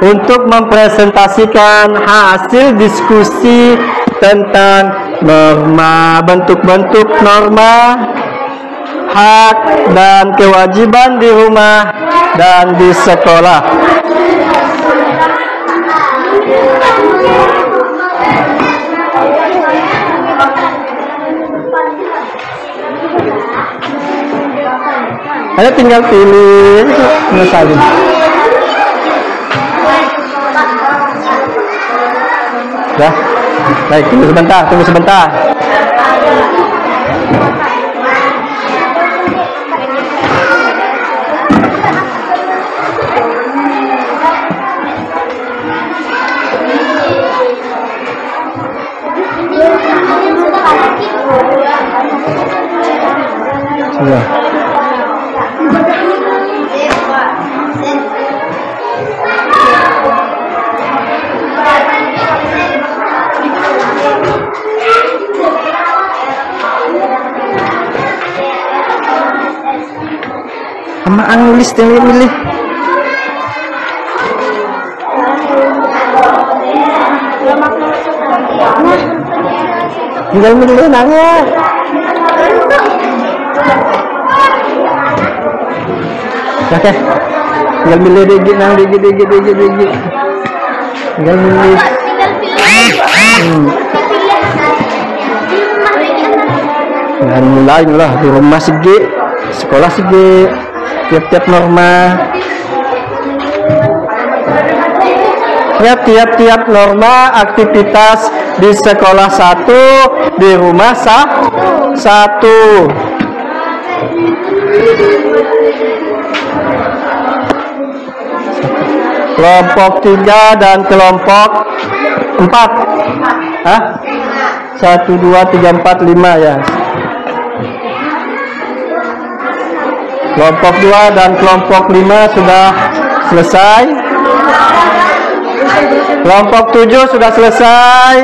untuk mempresentasikan hasil diskusi tentang norma, bentuk-bentuk norma, hak dan kewajiban di rumah dan di sekolah. Ada tinggal pilih salin. Dah. Baik, tunggu sebentar. Sudah. Sama nulis yang milih. Tinggal milih nanya. Oke. Tinggal milih digi nang digi. Tinggal milih. Dan mulai lah di rumah segi, sekolah segi, tiap-tiap norma. Ya, tiap-tiap norma aktivitas di sekolah 1, di rumah 1. Kelompok 3 dan kelompok 4. Hah? 1, 2, 3, 4, 5 ya. Kelompok 2 dan kelompok 5 sudah selesai. Kelompok 7 sudah selesai.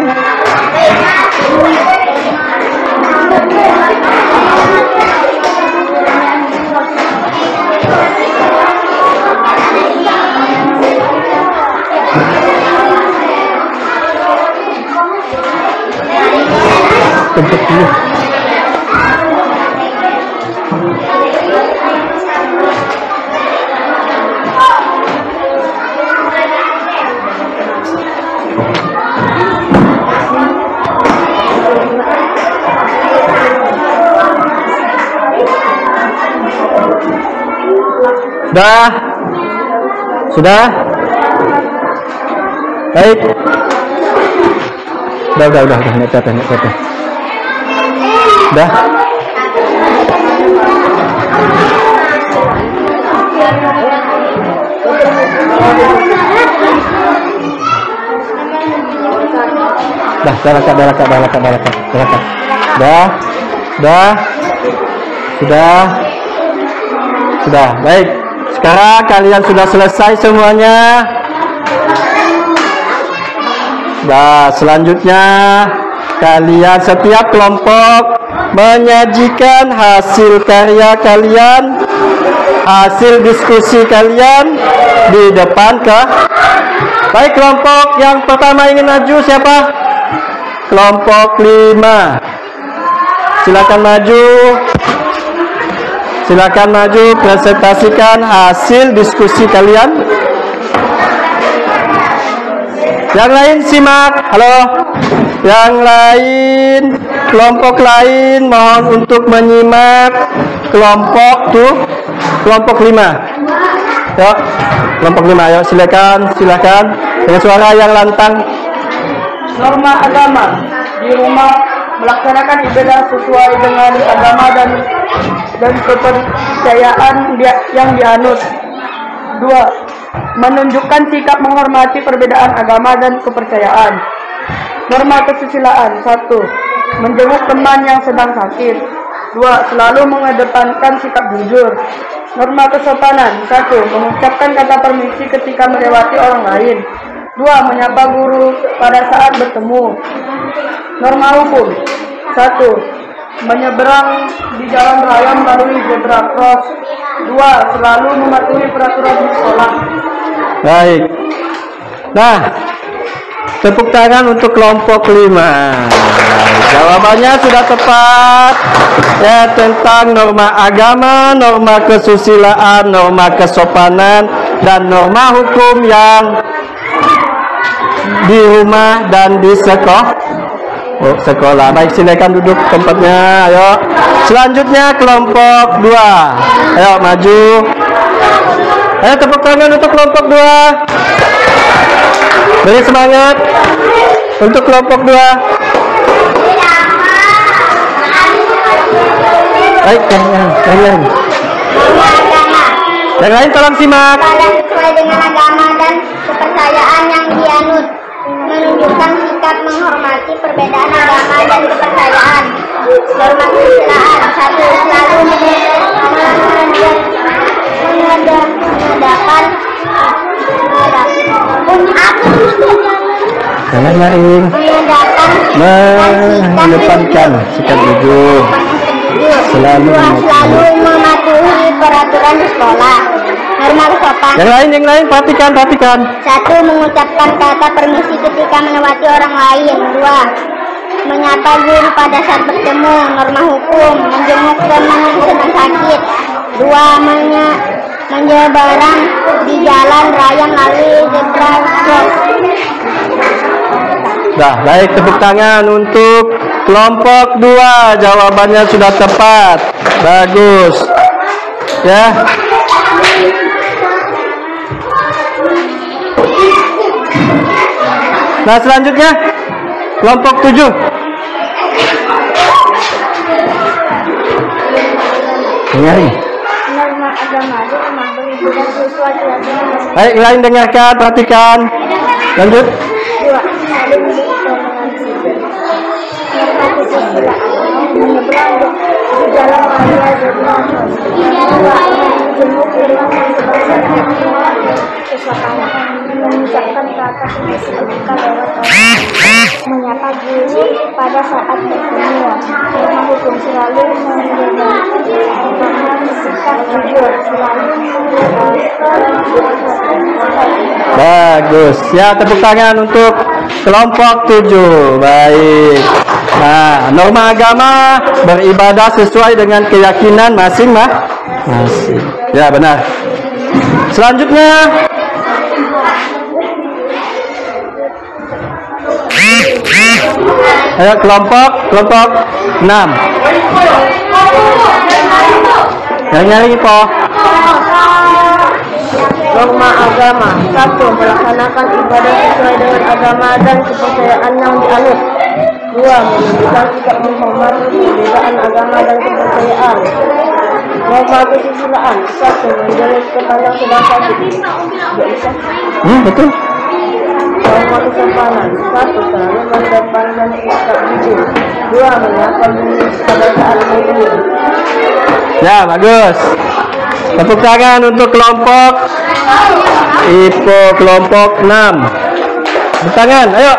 Tempat dulu. Sudah? Baik. Udah, net. Dah. Sudah. Baik. Sekarang kalian sudah selesai semuanya. Selanjutnya kalian setiap kelompok menyajikan hasil karya kalian, hasil diskusi kalian di depan Baik, kelompok yang pertama ingin maju siapa? Kelompok 5. Silakan maju presentasikan hasil diskusi kalian. Yang lain simak. Halo. Yang lain, kelompok lain mohon untuk menyimak kelompok 5. Yuk, kelompok 5 yuk, silakan dengan suara yang lantang. Norma agama di rumah melaksanakan ibadah sesuai dengan agama dan kepercayaan yang dianut. 2. Menunjukkan sikap menghormati perbedaan agama dan kepercayaan. Norma kesusilaan. 1. Menjenguk teman yang sedang sakit. 2. Selalu mengedepankan sikap jujur. Norma kesopanan. 1. Mengucapkan kata permisi ketika melewati orang lain. 2. Menyapa guru pada saat bertemu. Norma hukum. 1. Menyeberang di jalan raya melalui zebra cross. 2. Selalu mematuhi peraturan di sekolah. Baik. Nah, tepuk tangan untuk kelompok 5. Jawabannya sudah tepat. Ya, tentang norma agama, norma kesusilaan, norma kesopanan, dan norma hukum yang di rumah dan di sekolah. Baik, silakan duduk tempatnya. Ayo. Selanjutnya kelompok 2. Ayo maju. Ayo tepuk tangan untuk kelompok 2. Beri semangat untuk kelompok 2. Baik, yang lain tolong simak. Sesuai dengan agama dan kepercayaan yang dianut. Menunjukkan sikap menghormati perbedaan agama dan kepercayaan. Norma kesusilaan. 1. Selalu mengedepankan sikap jujur, selalu mematuhi kesopanan di sekolah. Norma kesopanan. Yang lain, perhatikan. 1. Mengucapkan kata permisi ketika melewati orang lain. 2. Menyapa guru pada saat bertemu. Norma hukum. Menjenguk teman yang sedang sakit. 2. Menjual barang di jalan raya melalui zebra cross. Nah, baik, tepuk tangan untuk kelompok 2. Jawabannya sudah tepat. Bagus. Ya. Nah, selanjutnya kelompok 7. Dengarin. Norma agama itu memang beribadah sesuai dengan Baik, lain dengarkan, perhatikan. Lanjut. 2. Saling bertolongan sipil. Norma kesusilaan menyeberang di jalan raya zebra cross. 2. Menjenguk teman yang sedang sakit. Kesopanan mengucapkan kata permisi ketika lewat orang. Menyapa guru pada saat bertemu. Norma hukum selalu menjaga bersikap jujur selalu. Bagus. Ya, tepuk tangan untuk kelompok 7. Baik. Nah, norma agama beribadah sesuai dengan keyakinan masing-masing. Ya, benar. Selanjutnya ayo kelompok 6. Yang nyari po. Norma agama. 1. Melaksanakan ibadah sesuai dengan agama dan kepercayaan yang dianut. 2. Menunjukkan sikap menghormati perbedaan agama dan kepercayaan. Norma kesusilaan. 1. Menjenguk teman yang sedang sakit. Betul. Norma kesopanan. 1. Selalu berdepan dan sikap jujur. 2. Menyapa guru pada saat bertemu. Ya, bagus. Tepuk tangan untuk kelompok IPO kelompok 6. Tepuk tangan, ayo.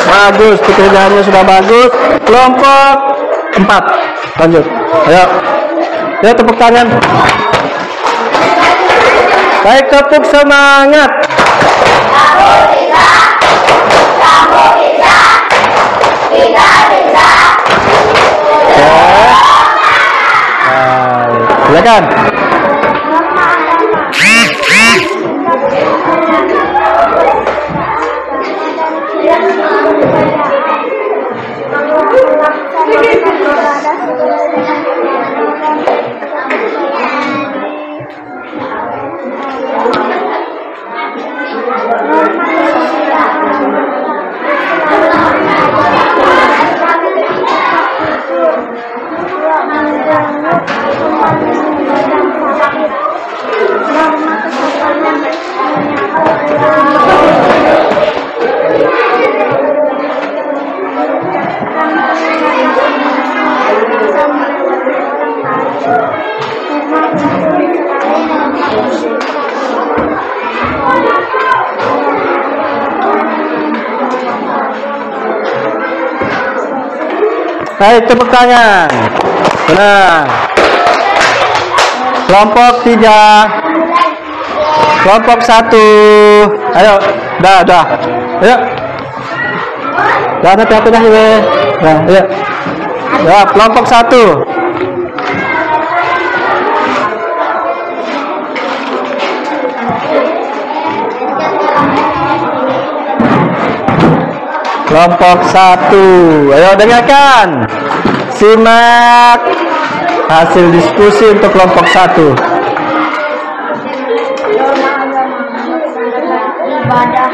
Bagus, pekerjaannya sudah bagus. Kelompok 4. Lanjut. Ayo. Ya, tepuk tangan. Baik, tepuk semangat. Silakan. Baik, tepuk tangan. Benar. Kelompok 3. Kelompok 1. Ayo, dah. Ayo. Dah, hati-hati dah, ya. Nah, ayo. Ya, kelompok 1. Kelompok 1. Ayo dengarkan. Simak hasil diskusi untuk kelompok 1. Norma agama melaksanakan ibadah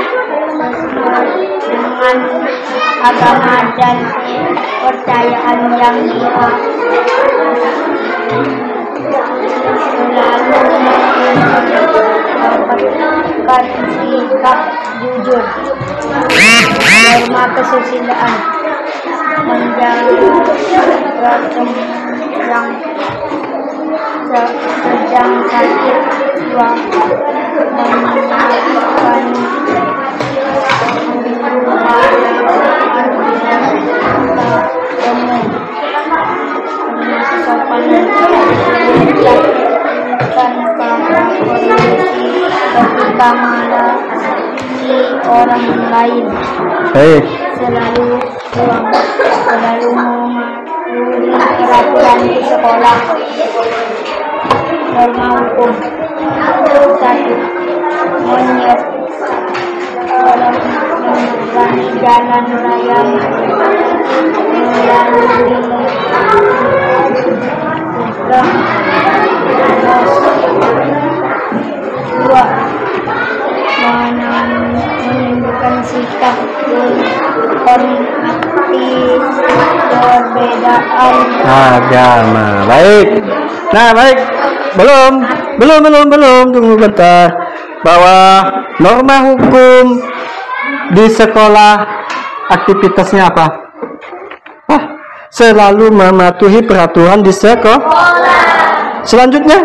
sesuai dengan agama dan kepercayaan yang dianut. Selalu menunjukkan sikap jujur. Norma kesusilaan menjaga yang sedang sakit. 2. Menunjukkan kesopanan. tanpa kondisi ketika melayani orang lain. Baik. Selalu mematuhi peraturan di sekolah. Norma hukum. 1. Menyeberangi jalan raya melalui zebra cross. 2. Menunjukkan sikap menghormati perbedaan agama. Baik. Nah, baik. Belum. Tunggu bentar. Bahwa norma hukum di sekolah aktivitasnya apa? Selalu mematuhi peraturan di sekolah. Selanjutnya,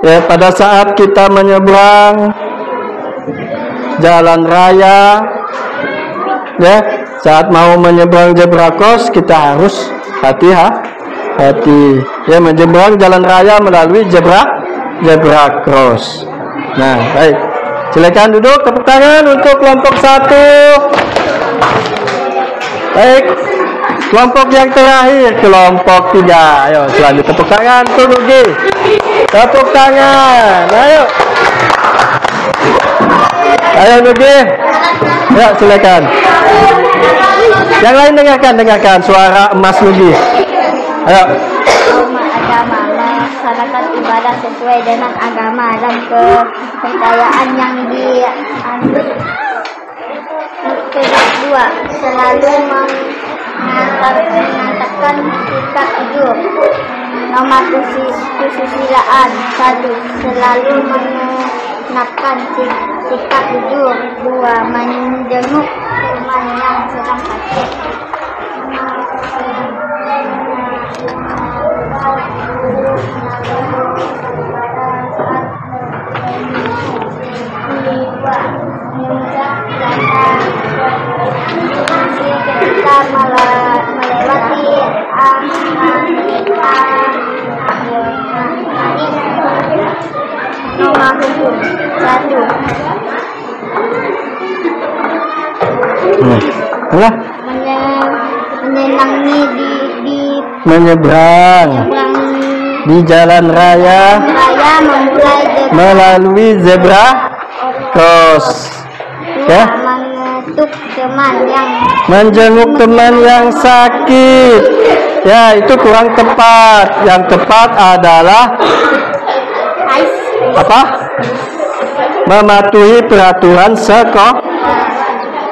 ya, pada saat kita menyeberang jalan raya, ya, saat mau menyeberang zebra cross kita harus hati-hati, ya, menyeberang jalan raya melalui zebra cross. Nah, baik, silakan duduk, tepuk tangan untuk kelompok 1. Baik, kelompok yang terakhir, kelompok 3. Ayo, selanjutnya tepuk tangan untuk Nugi. Tepuk tangan, ayo Nugi. Ya, silakan. Yang lain dengarkan suara emas Nugi. Ayo. Agama melaksanakan ibadah sesuai dengan agama dan kepercayaan yang dianut. Kedua, selalu mengatakan sikap hidup. Nomor kesusilaan. 1. Selalu mengenakan sikap hidup. 2. Menjenguk teman yang sedang sakit. Ketika melewati norma hukum. 1. Menyenangi menyeberang di jalan raya melalui zebra cross. Ya. Menjenguk teman yang sakit. Ya, itu kurang tepat. Yang tepat adalah apa? Mematuhi peraturan sekolah.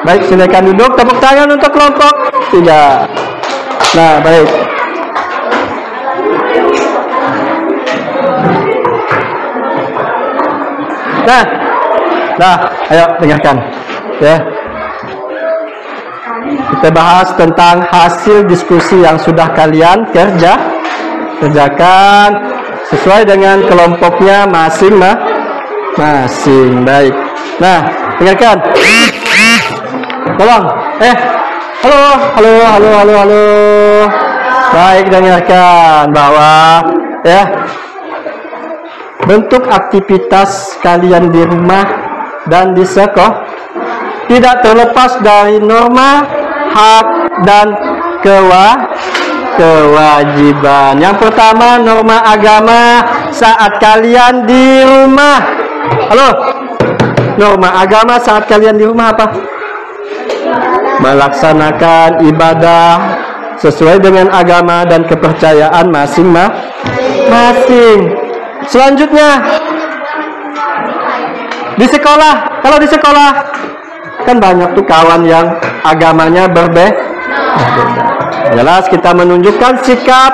Baik, silakan duduk. Tepuk tangan untuk kelompok 3. Nah, baik. Nah, ayo dengarkan, ya. Kita bahas tentang hasil diskusi yang sudah kalian kerjakan sesuai dengan kelompoknya masing-masing. Baik. Nah, dengarkan. Tolong. Halo. Baik, dengarkan bahwa, ya, bentuk aktivitas kalian di rumah dan di sekolah tidak terlepas dari norma, hak, dan kewajiban. Yang pertama, norma agama saat kalian di rumah. Halo, norma agama saat kalian di rumah apa? Melaksanakan ibadah sesuai dengan agama dan kepercayaan masing-masing. Selanjutnya, di sekolah. Kalau di sekolah kan banyak tuh kawan yang agamanya berbeda. Jelas kita menunjukkan sikap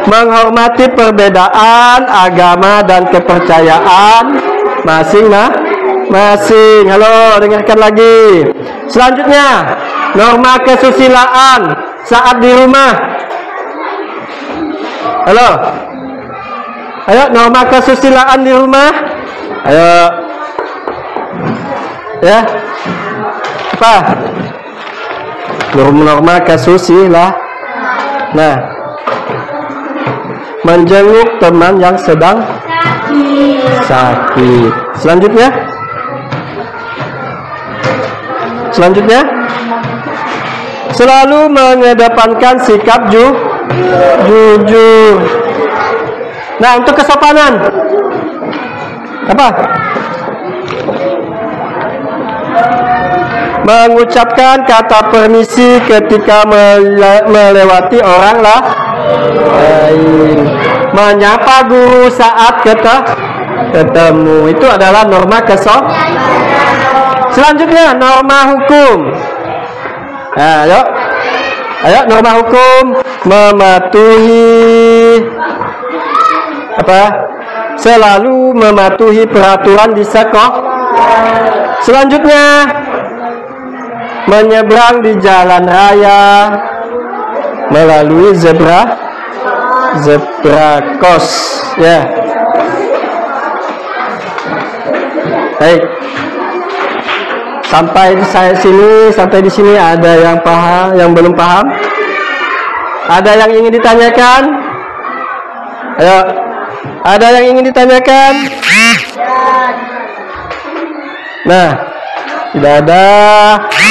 menghormati perbedaan agama dan kepercayaan masing-masing. Halo, dengarkan lagi. Selanjutnya, norma kesusilaan saat di rumah. Halo. Ayo, norma kesusilaan di rumah. Ayo. Ya. Apa? Norma kesusilaan. Nah. menjenguk teman yang sedang sakit. Selanjutnya, selalu mengedepankan sikap jujur. Nah, untuk kesopanan apa? Mengucapkan kata permisi ketika melewati orang lain. Menyapa guru saat ketemu. Itu adalah norma Selanjutnya, norma hukum. Nah, ayo norma hukum. Mematuhi apa? Selalu mematuhi peraturan di sekolah. Selanjutnya, menyeberang di jalan raya melalui zebra cross, ya. Baik. Sampai di sini ada yang paham, yang belum paham? Ada yang ingin ditanyakan? Ayo. Ada yang ingin ditanyakan? Nah, tidak ada.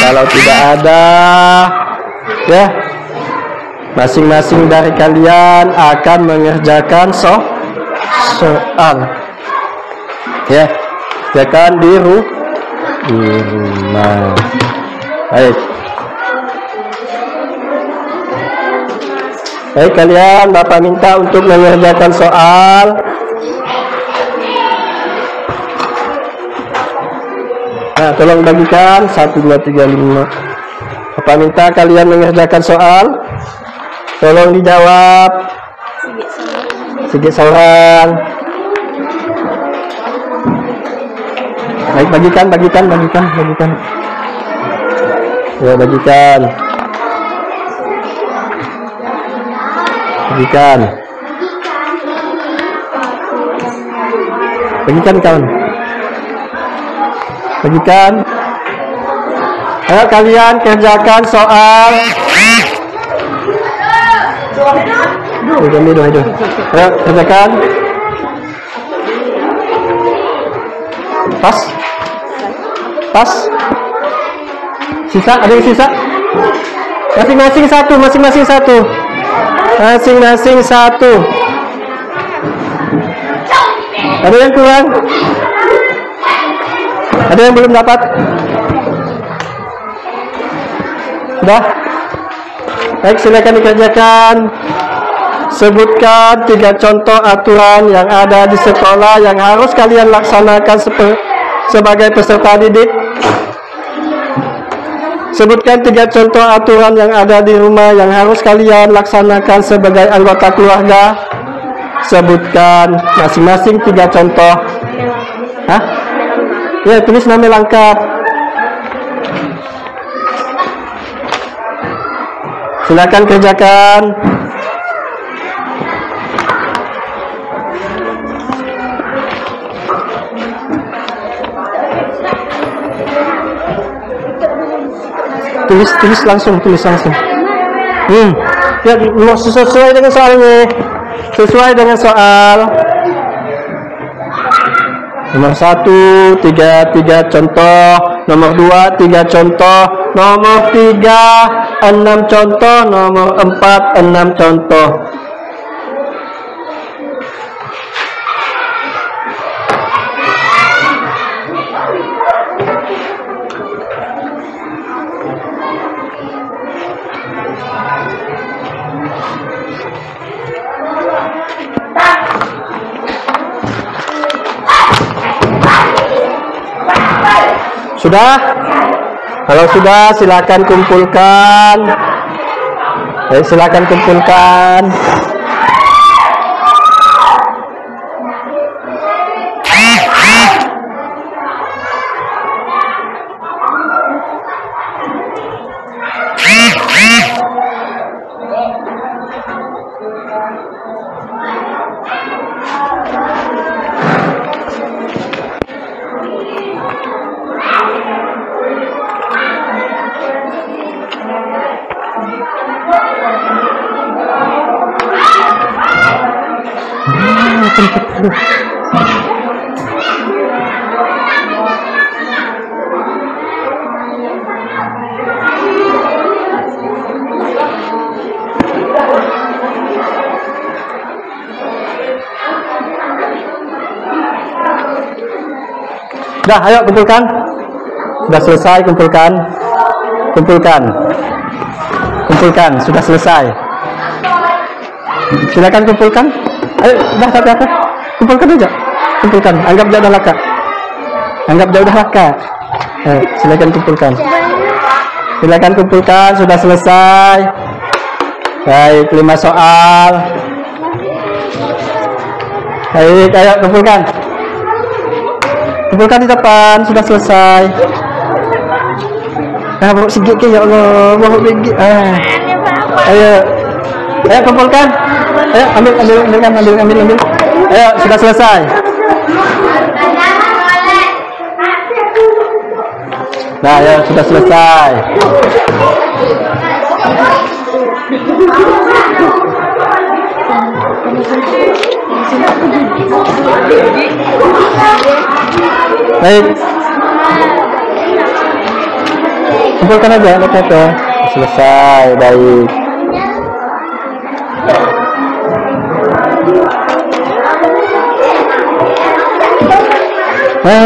Kalau tidak ada, ya, masing-masing dari kalian akan mengerjakan soal, ya, kerjakan di rumah. Baik. Baik kalian, Bapak minta untuk mengerjakan soal. Nah, tolong bagikan 1, 2, 3, 5. Bapak minta kalian mengerjakan soal. Tolong dijawab. Sedikit seorang. Baik, bagikan. Ya, bagikan. Bagikan kawan. Bagikan. Ayo kalian kerjakan soal. Ayo kerjakan. Pas. Sisa, ada yang sisa? Masing-masing satu. Ada yang kurang? Ada yang belum dapat? Sudah? Baik, silakan dikerjakan. Sebutkan 3 contoh aturan yang ada di sekolah yang harus kalian laksanakan sebagai peserta didik. Sebutkan 3 contoh aturan yang ada di rumah yang harus kalian laksanakan sebagai anggota keluarga. Sebutkan masing-masing 3 contoh. Hah? Ya, tulis nama lengkap. Silakan kerjakan. Tulis langsung. Ya, sesuai dengan soalnya. Sesuai dengan soal. Nomor 1, 3 contoh. Nomor 2, 3 contoh. Nomor 3, 6 contoh. Nomor 4, 6 contoh. Sudah? Kalau sudah, silakan kumpulkan. Baik, silakan kumpulkan. Dah, ayo kumpulkan. Sudah selesai, kumpulkan. Kumpulkan. Kumpulkan, sudah selesai. Silakan kumpulkan. Ayo, dah apa? Kumpulkan aja. Kumpulkan. Anggap dia udah laka. Anggap dia udah laka. Silakan kumpulkan. Silakan kumpulkan, sudah selesai. Baik, 5 soal. Baik, ayo kumpulkan. Kumpulkan di depan, sudah selesai. Baru sikit ke ya Allah, baru sikit. Ayo. Ayo kumpulkan. Ayo ambil. Ayo, sudah selesai. Nah, ya sudah selesai. Baik. Kumpulkan aja, lihat. Selesai, baik.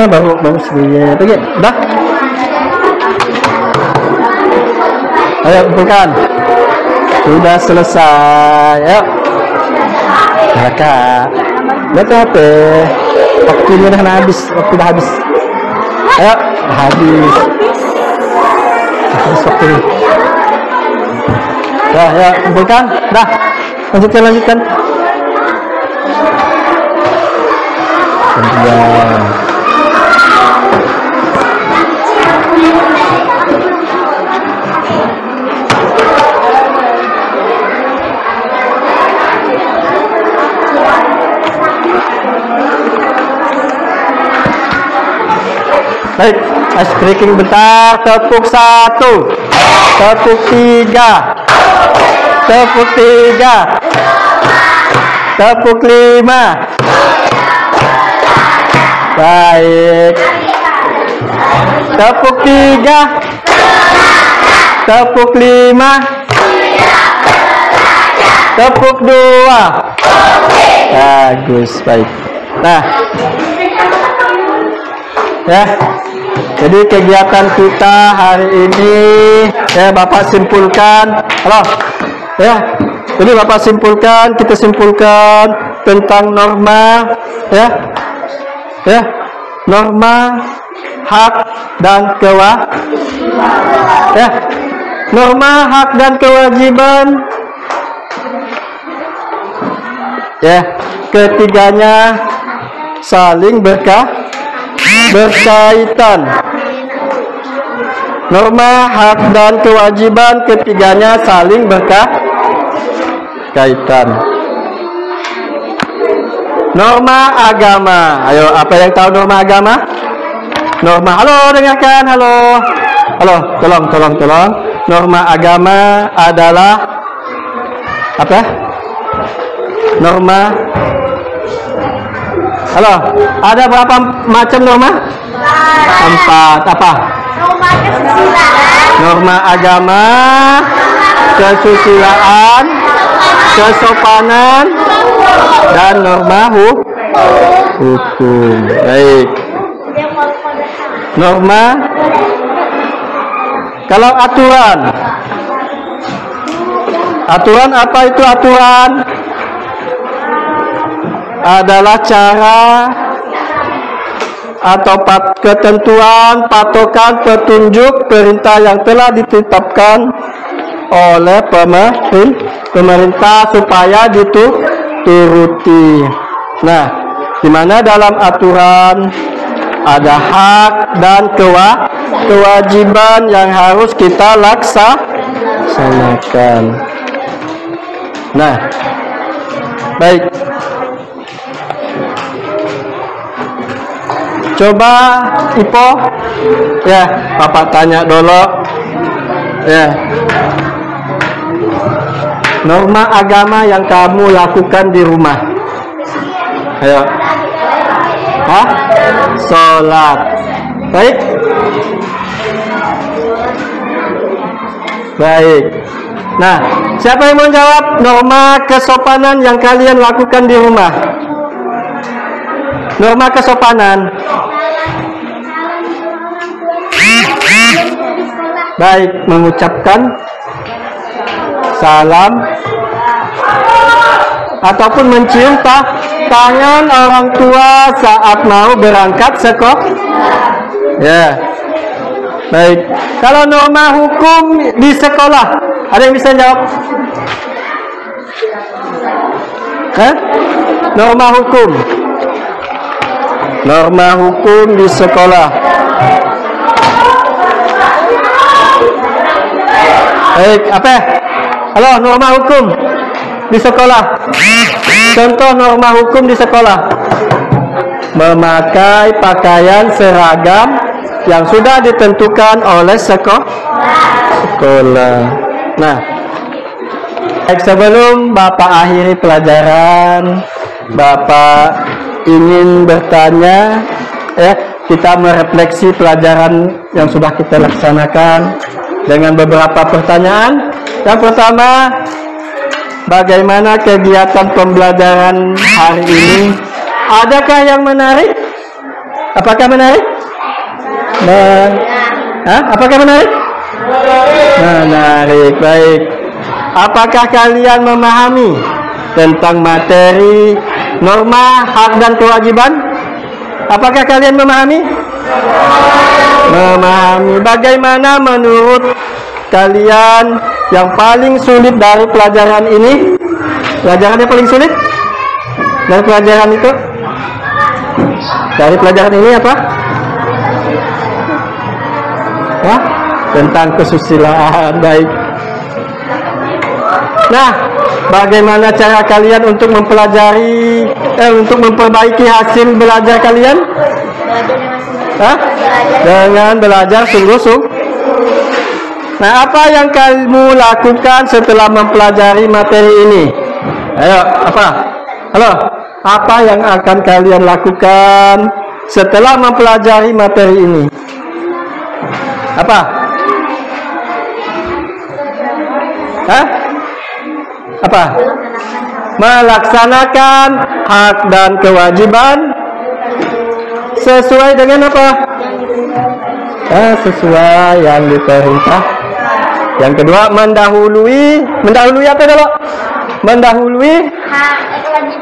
Baru sedikit. Pergi, dah. Ayo kumpulkan. Sudah selesai. Ayo. Kakak. Lihat HP. Waktunya dah habis. Waktu dah habis. Ayo, dah habis. Habis waktu. Dah, ya kumpulkan. Dah. Lanjutkan. Kemudian. Baik, ice breaking bentar. Tepuk 1, tepuk 3, tepuk 3, tepuk 5. Baik, tepuk 3, tepuk 5, tepuk 2. Bagus, baik. Nah, ya. Jadi kegiatan kita hari ini ya Bapak simpulkan. Halo. Ya. Jadi Bapak simpulkan, kita simpulkan tentang norma ya. Ya. Norma hak dan ya. Norma hak dan kewajiban. Ya, ketiganya saling berkaitan. Norma hak dan kewajiban ketiganya saling berkaitan. Norma agama. Ayo, apa yang tahu norma agama? Norma, halo, dengarkan, halo. Halo, tolong. Norma agama adalah apa? Norma. Halo, ada berapa macam norma? 4. Apa? Norma agama, kesusilaan, kesopanan, dan norma hukum. Baik. Norma. Kalau aturan. Aturan, apa itu aturan? Adalah cara atau ketentuan, patokan, petunjuk, perintah yang telah ditetapkan oleh pemerintah supaya dituruti. Nah, di mana dalam aturan ada hak dan kewajiban yang harus kita laksanakan. Nah, baik. Coba Ipo, ya, Bapak tanya dulu, ya. Norma agama yang kamu lakukan di rumah. Ayo. Hah? Sholat. Baik. Baik. Nah, siapa yang mau jawab norma kesopanan yang kalian lakukan di rumah? Norma kesopanan. Baik, mengucapkan salam ataupun mencium tangan orang tua saat mau berangkat sekolah. Ya. Baik. Kalau norma hukum di sekolah, ada yang bisa jawab? Norma hukum. Norma hukum di sekolah. Baik, apa? Halo, norma hukum di sekolah. Contoh norma hukum di sekolah. Memakai pakaian seragam yang sudah ditentukan oleh sekolah. Nah, sebelum Bapak akhiri pelajaran, Bapak ingin bertanya, kita merefleksi pelajaran yang sudah kita laksanakan dengan beberapa pertanyaan. Yang pertama, bagaimana kegiatan pembelajaran hari ini? Adakah yang menarik? Apakah menarik? Apakah menarik? Menarik, baik. Apakah kalian memahami tentang materi norma, hak dan kewajiban? Apakah kalian memahami? Memahami. Bagaimana menurut kalian yang paling sulit dari pelajaran ini? Pelajaran yang paling sulit dari pelajaran itu? Dari pelajaran ini apa? Tentang kesusilaan. Baik. Nah, bagaimana cara kalian untuk mempelajari, untuk memperbaiki hasil belajar kalian? Dengan belajar sungguh-sungguh. Nah, apa yang kamu lakukan setelah mempelajari materi ini? Ayo, apa? Halo, apa yang akan kalian lakukan setelah mempelajari materi ini? Apa? Apa? Melaksanakan hak dan kewajiban sesuai dengan apa? Sesuai yang diperintah. Yang kedua, mendahului apa dulu? Mendahului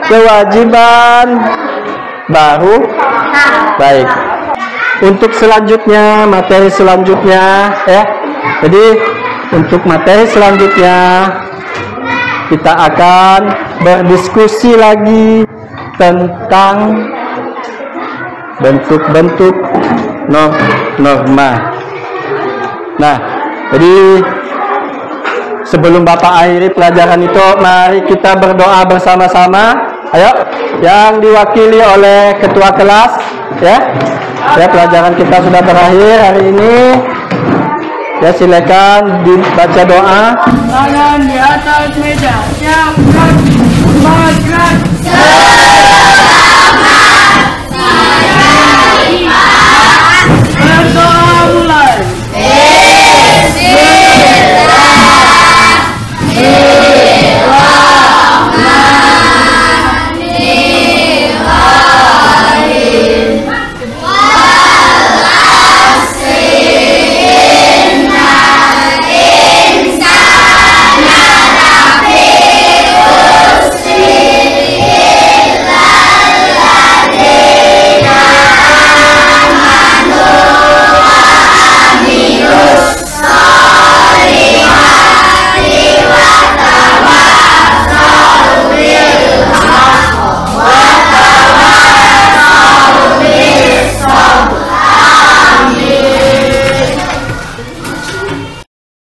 kewajiban baru. Baik. Untuk selanjutnya, materi selanjutnya, Jadi untuk materi selanjutnya kita akan berdiskusi lagi tentang bentuk-bentuk norma. Nah, jadi sebelum Bapak akhiri pelajaran itu, mari kita berdoa bersama-sama. Ayo, yang diwakili oleh ketua kelas, ya. Pelajaran kita sudah berakhir hari ini. Ya, silakan dibaca doa. Tangan di atas meja. Siap, gerak.